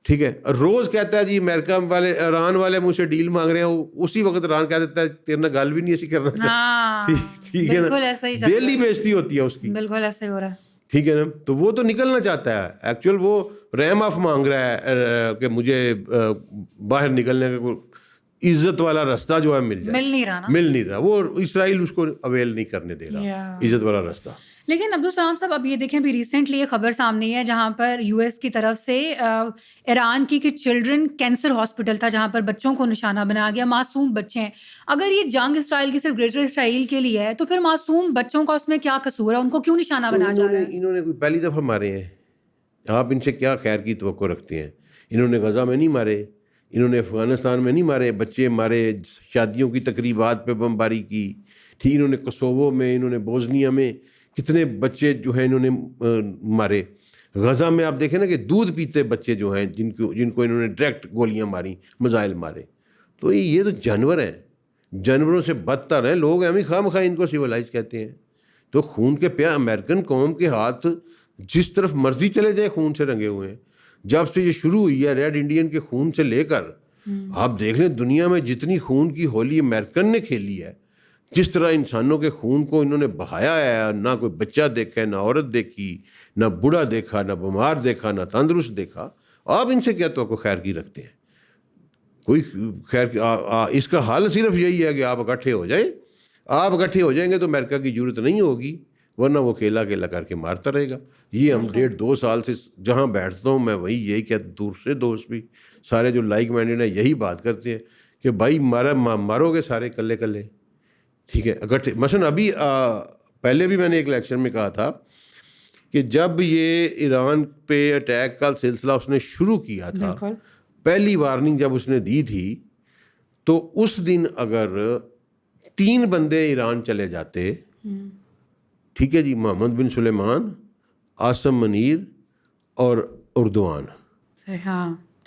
S1: ٹھیک ہے، روز کہتا ہے جی امریکہ والے ایران والے مجھ سے ڈیل مانگ رہے ہیں، اسی وقت ایران کہہ دیتا ہے تیرے نہ گل بھی نہیں ایسی کرنا چاہتا. ٹھیک ہے نا، ڈیلی بیچتی ہوتی ہے اس کی. بالکل ایسا ہی ہو رہا ہے. ٹھیک ہے نا. تو وہ تو نکلنا چاہتا ہے، ایکچوئل وہ رحم آف مانگ رہا ہے کہ مجھے باہر نکلنے کا کوئی عزت والا راستہ جو ہے مل جائے، مل نہیں رہا. وہ اسرائیل اس کو اویل نہیں کرنے دے رہا عزت والا راستہ.
S2: لیکن عبدالسلام صاحب، اب یہ دیکھیں ابھی ریسنٹلی یہ خبر سامنے ہے جہاں پر US کی طرف سے ایران کی چلڈرن کینسر ہاسپٹل تھا جہاں پر بچوں کو نشانہ بنایا گیا، معصوم بچے ہیں. اگر یہ جنگ اسرائیل کی صرف گریٹر اسرائیل کے لیے ہے تو پھر معصوم بچوں کا اس میں کیا قصور ہے؟ ان کو کیوں نشانہ بنایا جا رہا ہے؟
S1: انہوں نے کوئی پہلی دفعہ مارے ہیں؟ آپ ان سے کیا خیر کی توقع رکھتے ہیں؟ انہوں نے غزہ میں نہیں مارے، انہوں نے افغانستان میں نہیں مارے، بچے مارے، شادیوں کی تقریبات پہ بمباری کی. ٹھیک، انہوں نے کوسوو میں، انہوں نے بوزنیا میں کتنے بچے جو ہیں انہوں نے مارے. غزہ میں آپ دیکھیں نا کہ دودھ پیتے بچے جو ہیں جن کو انہوں نے ڈائریکٹ گولیاں ماری، میزائل مارے. تو یہ تو جانور ہیں، جانوروں سے بدتر ہیں. لوگ ہمیں خواہ مخواہ ان کو سیولائز کہتے ہیں. تو خون کے پیا امریکن قوم کے ہاتھ جس طرف مرضی چلے جائے خون سے رنگے ہوئے ہیں. جب سے یہ شروع ہوئی ہے ریڈ انڈین کے خون سے لے کر آپ دیکھ لیں دنیا میں جتنی خون کی ہولی امریکن نے کھیلی ہے، جس طرح انسانوں کے خون کو انہوں نے بہایا ہے، نہ کوئی بچہ دیکھا، نہ عورت دیکھی، نہ بوڑھا دیکھا، نہ بیمار دیکھا، نہ تندرست دیکھا. آپ ان سے کیا توقع خیر کی رکھتے ہیں؟ کوئی خیر اس کا حل صرف یہی ہے کہ آپ اکٹھے ہو جائیں. آپ اکٹھے ہو جائیں گے تو امریکہ کی ضرورت نہیں ہوگی، ورنہ وہ اکیلا کر کے مارتا رہے گا. یہ ہم 1.5-2 سال سے جہاں بیٹھتا ہوں میں وہی یہی کہ دوسرے دوست بھی سارے جو لائک مائنڈیڈ ہیں یہی بات کرتے ہیں کہ بھائی مارو گے سارے کلے کلے. ٹھیک ہے، اکٹھے. مثلاً ابھی پہلے بھی میں نے ایک لیکچر میں کہا تھا کہ جب یہ ایران پہ اٹیک کا سلسلہ اس نے شروع کیا تھا، پہلی وارننگ جب اس نے دی تھی، تو اس دن اگر 3 بندے ایران چلے جاتے، ٹھیک ہے جی، محمد بن سلیمان، عاصم منیر اور اردوان،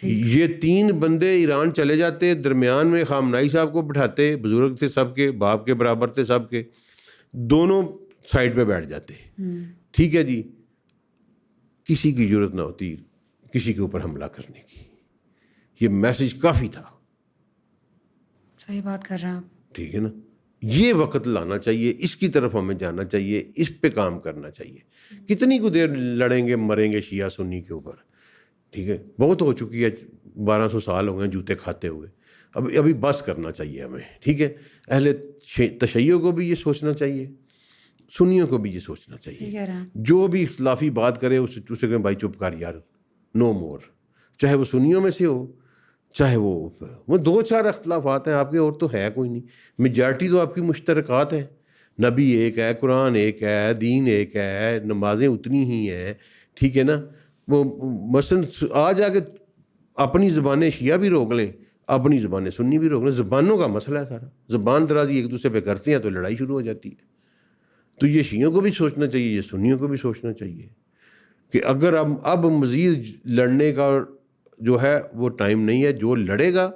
S1: یہ 3 بندے ایران چلے جاتے، درمیان میں خامنائی صاحب کو بٹھاتے، بزرگ تھے سب کے، باپ کے برابر تھے سب کے، دونوں سائڈ پہ بیٹھ جاتے. ٹھیک ہے جی، کسی کی ضرورت نہ ہوتی کسی کے اوپر حملہ کرنے کی. یہ میسج کافی تھا.
S2: صحیح بات کر رہے ہیں آپ.
S1: ٹھیک ہے نا. یہ وقت لانا چاہیے، اس کی طرف ہمیں جانا چاہیے، اس پہ کام کرنا چاہیے. کتنی کو دیر لڑیں گے مریں گے شیعہ سنی کے اوپر؟ ٹھیک ہے، بہت ہو چکی ہے، 1200 سال ہو گئے جوتے کھاتے ہوئے. ابھی بس کرنا چاہیے ہمیں. ٹھیک ہے، اہل تشیع کو بھی یہ سوچنا چاہیے. سنیوں کو بھی یہ سوچنا
S2: ٹھیک
S1: چاہیے،
S2: ہے نا؟
S1: جو بھی اختلافی بات کرے اسے کہیں بھائی چپ کر یار، نو مور، چاہے وہ سنیوں میں سے ہو چاہے وہ دو چار اختلافات ہیں آپ کے، اور تو ہے کوئی نہیں، میجارٹی تو آپ کی مشترکات ہیں، نبی ایک ہے، قرآن ایک ہے، دین ایک ہے، نمازیں اتنی ہی ہیں، ٹھیک ہے نا. وہ مثلاً آج آ کے اپنی زبانیں شیعہ بھی روک لیں، اپنی زبانیں سنی بھی روک لیں، زبانوں کا مسئلہ ہے سارا، زبان درازی ایک دوسرے پہ کرتے ہیں تو لڑائی شروع ہو جاتی ہے. تو یہ شیعوں کو بھی سوچنا چاہیے، یہ سنیوں کو بھی سوچنا چاہیے کہ اگر اب مزید لڑنے کا جو ہے وہ ٹائم نہیں ہے، جو لڑے گا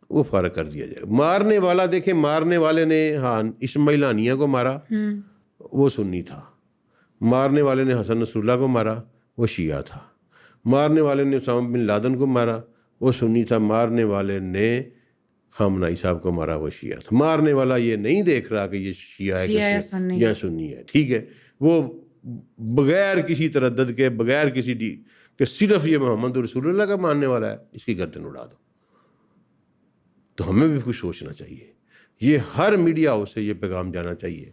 S1: وہ فارغ کر دیا جائے. مارنے والا دیکھیں، مارنے والے نے ہاں اسماعیل ہانیہ کو مارا، وہ سنی تھا. مارنے والے نے حسن نصر اللہ کو مارا، وہ شیعہ تھا. مارنے والے نے اسامہ بن لادن کو مارا، وہ سنی تھا. مارنے والے نے خامنائی صاحب کو مارا، وہ شیعہ تھا. مارنے والا یہ نہیں دیکھ رہا کہ یہ شیعہ ہے یا سنی ہے، ٹھیک ہے. وہ بغیر کسی تردد کے، بغیر کسی کہ صرف یہ محمد رسول اللہ کا ماننے والا ہے، اس کی گردن اڑا دو. تو ہمیں بھی کچھ سوچنا چاہیے. یہ ہر میڈیا ہاؤس سے یہ پیغام جانا چاہیے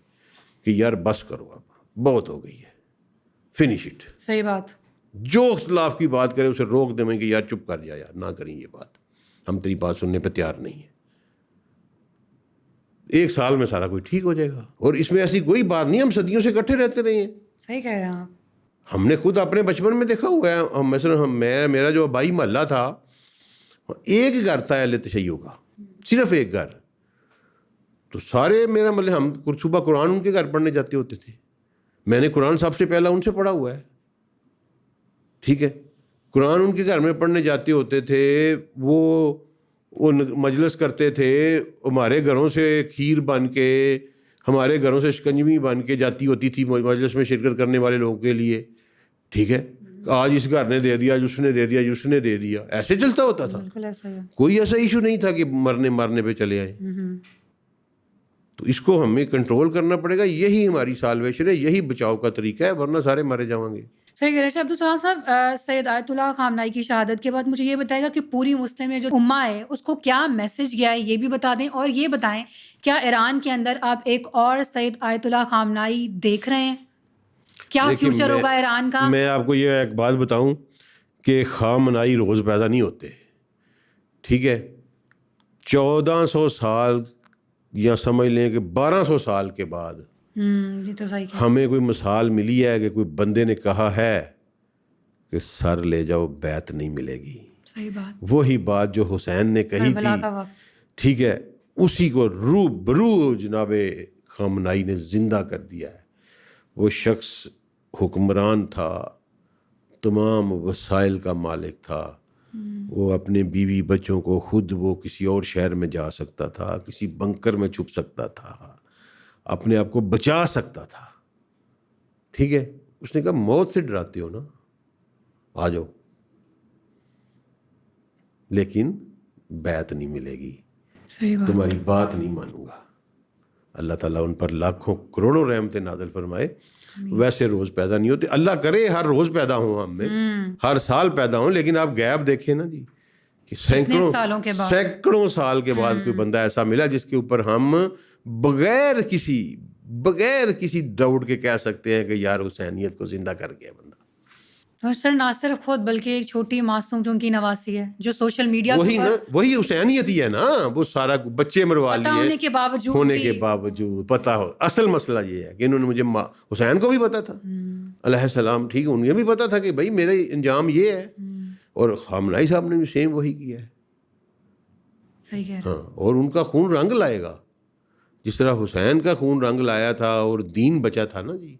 S1: کہ یار بس کرو، اب بہت ہو گئی ہے، فنش اٹ.
S2: صحیح بات.
S1: جو اختلاف کی بات کرے اسے روک دیں کہ یار چپ کر جا، یار نہ کریں یہ بات، ہم تیری بات سننے پہ تیار نہیں ہیں. 1 سال میں سارا کچھ ٹھیک ہو جائے گا. اور اس میں ایسی کوئی بات نہیں، ہم صدیوں سے اکٹھے رہتے رہے ہیں.
S2: صحیح کہہ رہے ہیں آپ.
S1: ہم نے خود اپنے بچپن میں دیکھا ہوا ہے. مثلا میرا جو آبائی محلہ تھا، ایک گھر تھا اہل تشیع کا، صرف ایک گھر. تو سارے میرا مطلب ہم صبح قرآن ان کے گھر پڑھنے جاتے ہوتے تھے. میں نے قرآن سب سے پہلا ان سے پڑھا ہوا ہے، ٹھیک ہے. قرآن ان کے گھر میں پڑھنے جاتے ہوتے تھے. وہ مجلس کرتے تھے، ہمارے گھروں سے کھیر بن کے، ہمارے گھروں سے شکنجوی بن کے جاتی ہوتی تھی مجلس میں شرکت کرنے والے لوگوں کے لیے، ٹھیک ہے. آج اس گھر نے دے دیا، اس نے دے دیا، اس نے دے دیا، ایسے چلتا ہوتا تھا.
S2: بالکل ایسا ہے.
S1: کوئی ایسا ایشو نہیں تھا کہ مرنے پہ چلے آئے. تو اس کو ہمیں کنٹرول کرنا پڑے گا. یہی ہماری سالویشن ہے، یہی بچاؤ کا طریقہ ہے، ورنہ سارے مارے جاؤں گے.
S2: صحیح کہہ رہے ہیں عبدالسلام صاحب. سید آیت اللہ خامنائی کی شہادت کے بعد مجھے یہ بتائے گا کہ پوری مسلم میں جو امہ ہے اس کو کیا میسج گیا ہے، یہ بھی بتا دیں. اور یہ بتائیں کیا ایران کے اندر آپ ایک اور سید آیت اللہ خامنائی دیکھ رہے ہیں؟ کیا فیوچر ہوگا ایران کا؟
S1: میں آپ کو یہ ایک بات بتاؤں کہ خامنائی روز پیدا نہیں ہوتے، ٹھیک ہے. 1400 سال یا سمجھ لیں کہ 1200 سال کے بعد
S2: یہ تو صحیح ہے.
S1: ہمیں کوئی مثال ملی ہے کہ کوئی بندے نے کہا ہے کہ سر لے جاؤ بیعت نہیں ملے گی.
S2: صحیح بات.
S1: وہی بات جو حسین نے کہی تھی، ٹھیک ہے، اسی کو روبرو جناب خامنائی نے زندہ کر دیا ہے. وہ شخص حکمران تھا، تمام وسائل کا مالک تھا. وہ اپنے بیوی بچوں کو خود وہ کسی اور شہر میں جا سکتا تھا، کسی بنکر میں چھپ سکتا تھا، اپنے آپ کو بچا سکتا تھا، ٹھیک ہے. اس نے کہا موت سے ڈراتے ہو نا، آ جاؤ، لیکن بیعت نہیں ملے گی، تمہاری بات نہیں مانوں گا. اللہ تعالیٰ ان پر لاکھوں کروڑوں رحمتیں نازل فرمائے. ویسے روز پیدا نہیں ہوتے. اللہ کرے ہر روز پیدا ہوں ہم میں، ہر سال پیدا ہوں، لیکن آپ گیپ دیکھیں نا جی، کہ سینکڑوں سال کے بعد کوئی بندہ ایسا ملا جس کے اوپر ہم بغیر کسی ڈاؤٹ کے کہہ سکتے ہیں کہ یار حسینیت کو زندہ کر گیا بندہ.
S2: اور سر نہ صرف خود بلکہ ایک چھوٹی معصوم جو ان کی نواسی ہے، جو سوشل میڈیا
S1: وہی حسینیت ہی ہے نا. وہ سارا بچے مروا لیے ہونے کے باوجود پتا ہو. اصل مسئلہ یہ ہے کہ انہوں نے مجھے حسین کو بھی پتا تھا علیہ السلام، ٹھیک ہے، انہیں بھی پتا تھا کہ بھائی میرا انجام یہ ہے، اور خامنائی صاحب نے بھی سیم وہی کیا ہے. ہاں، اور ان کا خون رنگ لائے گا جس طرح حسین کا خون رنگ لایا تھا اور دین بچا تھا نا جی.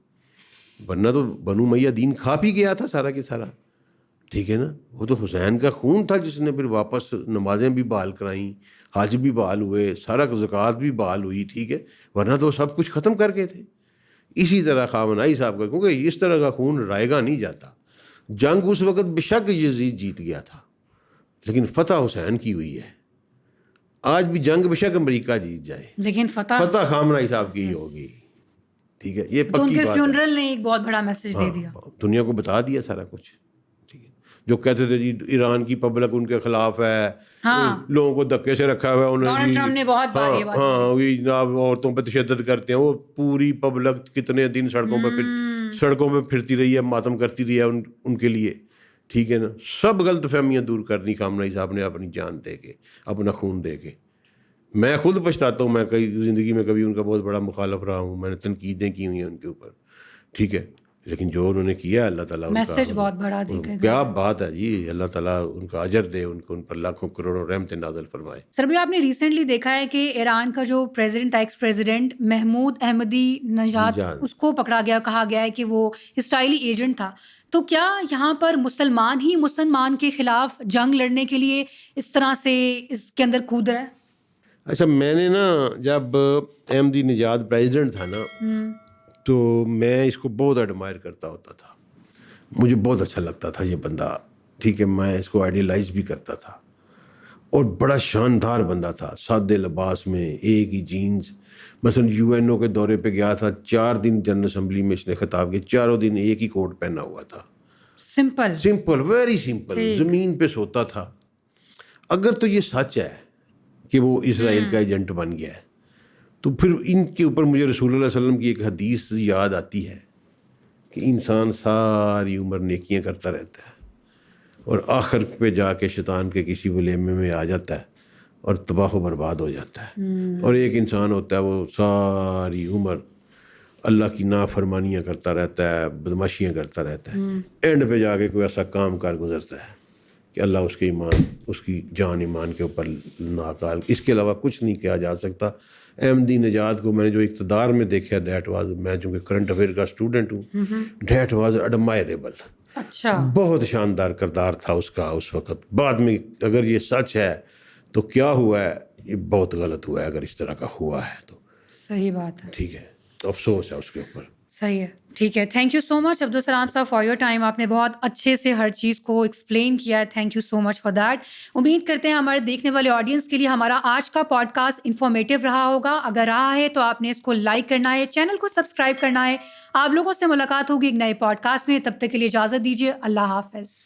S1: ورنہ تو بنو امیہ دین کھا پی گیا تھا سارا کے سارا، ٹھیک ہے نا. وہ تو حسین کا خون تھا جس نے پھر واپس نمازیں بھی بحال کرائیں، حج بھی بحال ہوئے، سارا زکوٰۃ بھی بحال ہوئی، ٹھیک ہے. ورنہ تو سب کچھ ختم کر کے تھے. اسی طرح خامنائی صاحب کا، کیونکہ اس طرح کا خون رائے گا نہیں جاتا. جنگ اس وقت بے شک یزید جیت گیا تھا، لیکن فتح حسین کی ہوئی ہے. آج بھی جنگ بے شک امریکہ جیت جائے، لیکن فتح خامنائی صاحب کی ہوگی، ٹھیک ہے. یہ پکی بات ہے.
S2: فیونرل نے ایک بہت بڑا میسج دے دیا،
S1: دنیا کو بتا دیا سارا کچھ، ٹھیک ہے. جو کہتے تھے جی ایران کی پبلک ان کے خلاف ہے, لوگوں کو دھکے سے رکھا ہوا ہے انہوں نے,
S2: ڈونلڈ ٹرمپ نے بہت بار یہ بات
S1: ہاں وہی جناب عورتوں پہ تشدد کرتے ہیں, وہ پوری پبلک کتنے دن سڑکوں پہ پھرتی رہی ہے, ماتم کرتی رہی ہے ان کے لیے, ٹھیک ہے نا. سب غلط فہمیاں دور کرنی خامنہ ای صاحب نے اپنی جان دے کے, اپنا خون دے کے. میں خود پچھتاتا ہوں, میں کئی زندگی میں کبھی ان کا بہت بڑا مخالف رہا ہوں, میں نے تنقیدیں کی ہوئی ہیں ان کے اوپر, ٹھیک ہے, لیکن جو انہوں نے کیا اللہ تعالیٰ
S2: میسج بہت بڑا دے گا.
S1: کیا بات ہے جی, اللہ تعالیٰ ان کا اجر دے, ان پر لاکھوں کروڑوں رحمت نازل فرمائے.
S2: سر بھی آپ نے ریسنٹلی دیکھا ہے کہ ایران کا جو پریزیڈنٹ ایکس پریزیڈنٹ محمود احمدی نژاد, اس کو پکڑا گیا, کہا گیا ہے کہ وہ اسرائیلی ایجنٹ تھا. تو کیا یہاں پر مسلمان ہی مسلمان کے خلاف جنگ لڑنے کے لیے اس طرح سے اس کے اندر کود رہا ہے؟
S1: اچھا, میں نے نا جب احمدی نژاد پریزیڈنٹ تھا نا, تو میں اس کو بہت ایڈمائر کرتا ہوتا تھا, مجھے بہت اچھا لگتا تھا یہ بندہ, ٹھیک ہے, میں اس کو آئیڈیلائز بھی کرتا تھا, اور بڑا شاندار بندہ تھا, سادے لباس میں, ایک ہی جینز. مثلا UN کے دورے پہ گیا تھا, 4 دن جنرل اسمبلی میں اس نے خطاب کیا, چاروں دن ایک ہی کوٹ پہنا ہوا تھا, سمپل, ویری سمپل, زمین پہ سوتا تھا. اگر تو یہ سچ ہے کہ وہ اسرائیل کا ایجنٹ بن گیا ہے, تو پھر ان کے اوپر مجھے رسول اللہ علیہ وسلم کی ایک حدیث یاد آتی ہے کہ انسان ساری عمر نیکیاں کرتا رہتا ہے اور آخر پہ جا کے شیطان کے کسی ولیمے میں آ جاتا ہے اور تباہ و برباد ہو جاتا ہے. اور ایک انسان ہوتا ہے وہ ساری عمر اللہ کی نافرمانیاں کرتا رہتا ہے, بدماشیاں کرتا رہتا ہے, اینڈ پہ جا کے کوئی ایسا کام کار گزرتا ہے کہ اللہ اس کے ایمان, اس کی جان ایمان کے اوپر ناکال, اس کے علاوہ کچھ نہیں کیا جا سکتا. احمدی نژاد کو میں نے جو اقتدار میں دیکھا, دیٹ واز, میں چونکہ کرنٹ افیئر کا اسٹوڈنٹ ہوں, دیٹ واز ایڈمائریبل.
S2: اچھا,
S1: بہت شاندار کردار تھا اس کا اس وقت. بعد میں اگر یہ سچ ہے تو کیا ہوا ہے, یہ بہت غلط ہوا ہے اگر اس طرح کا ہوا ہے تو.
S2: صحیح بات ہے,
S1: ٹھیک ہے, افسوس ہے اس کے اوپر.
S2: صحیح ہے, ٹھیک ہے. تھینک یو سو مچ عبدالسلام صاحب فار یور ٹائم. آپ نے بہت اچھے سے ہر چیز کو ایکسپلین کیا ہے. Thank you so much for that. امید کرتے ہیں ہمارے دیکھنے والے آڈینس کے لیے ہمارا آج کا پوڈ کاسٹ انفارمیٹیو رہا ہوگا. اگر رہا ہے تو آپ نے اس کو لائک کرنا ہے, چینل کو سبسکرائب کرنا ہے. آپ لوگوں سے ملاقات ہوگی ایک نئے پوڈ کاسٹ میں, تب تک کے لیے اجازت دیجیے. اللہ حافظ.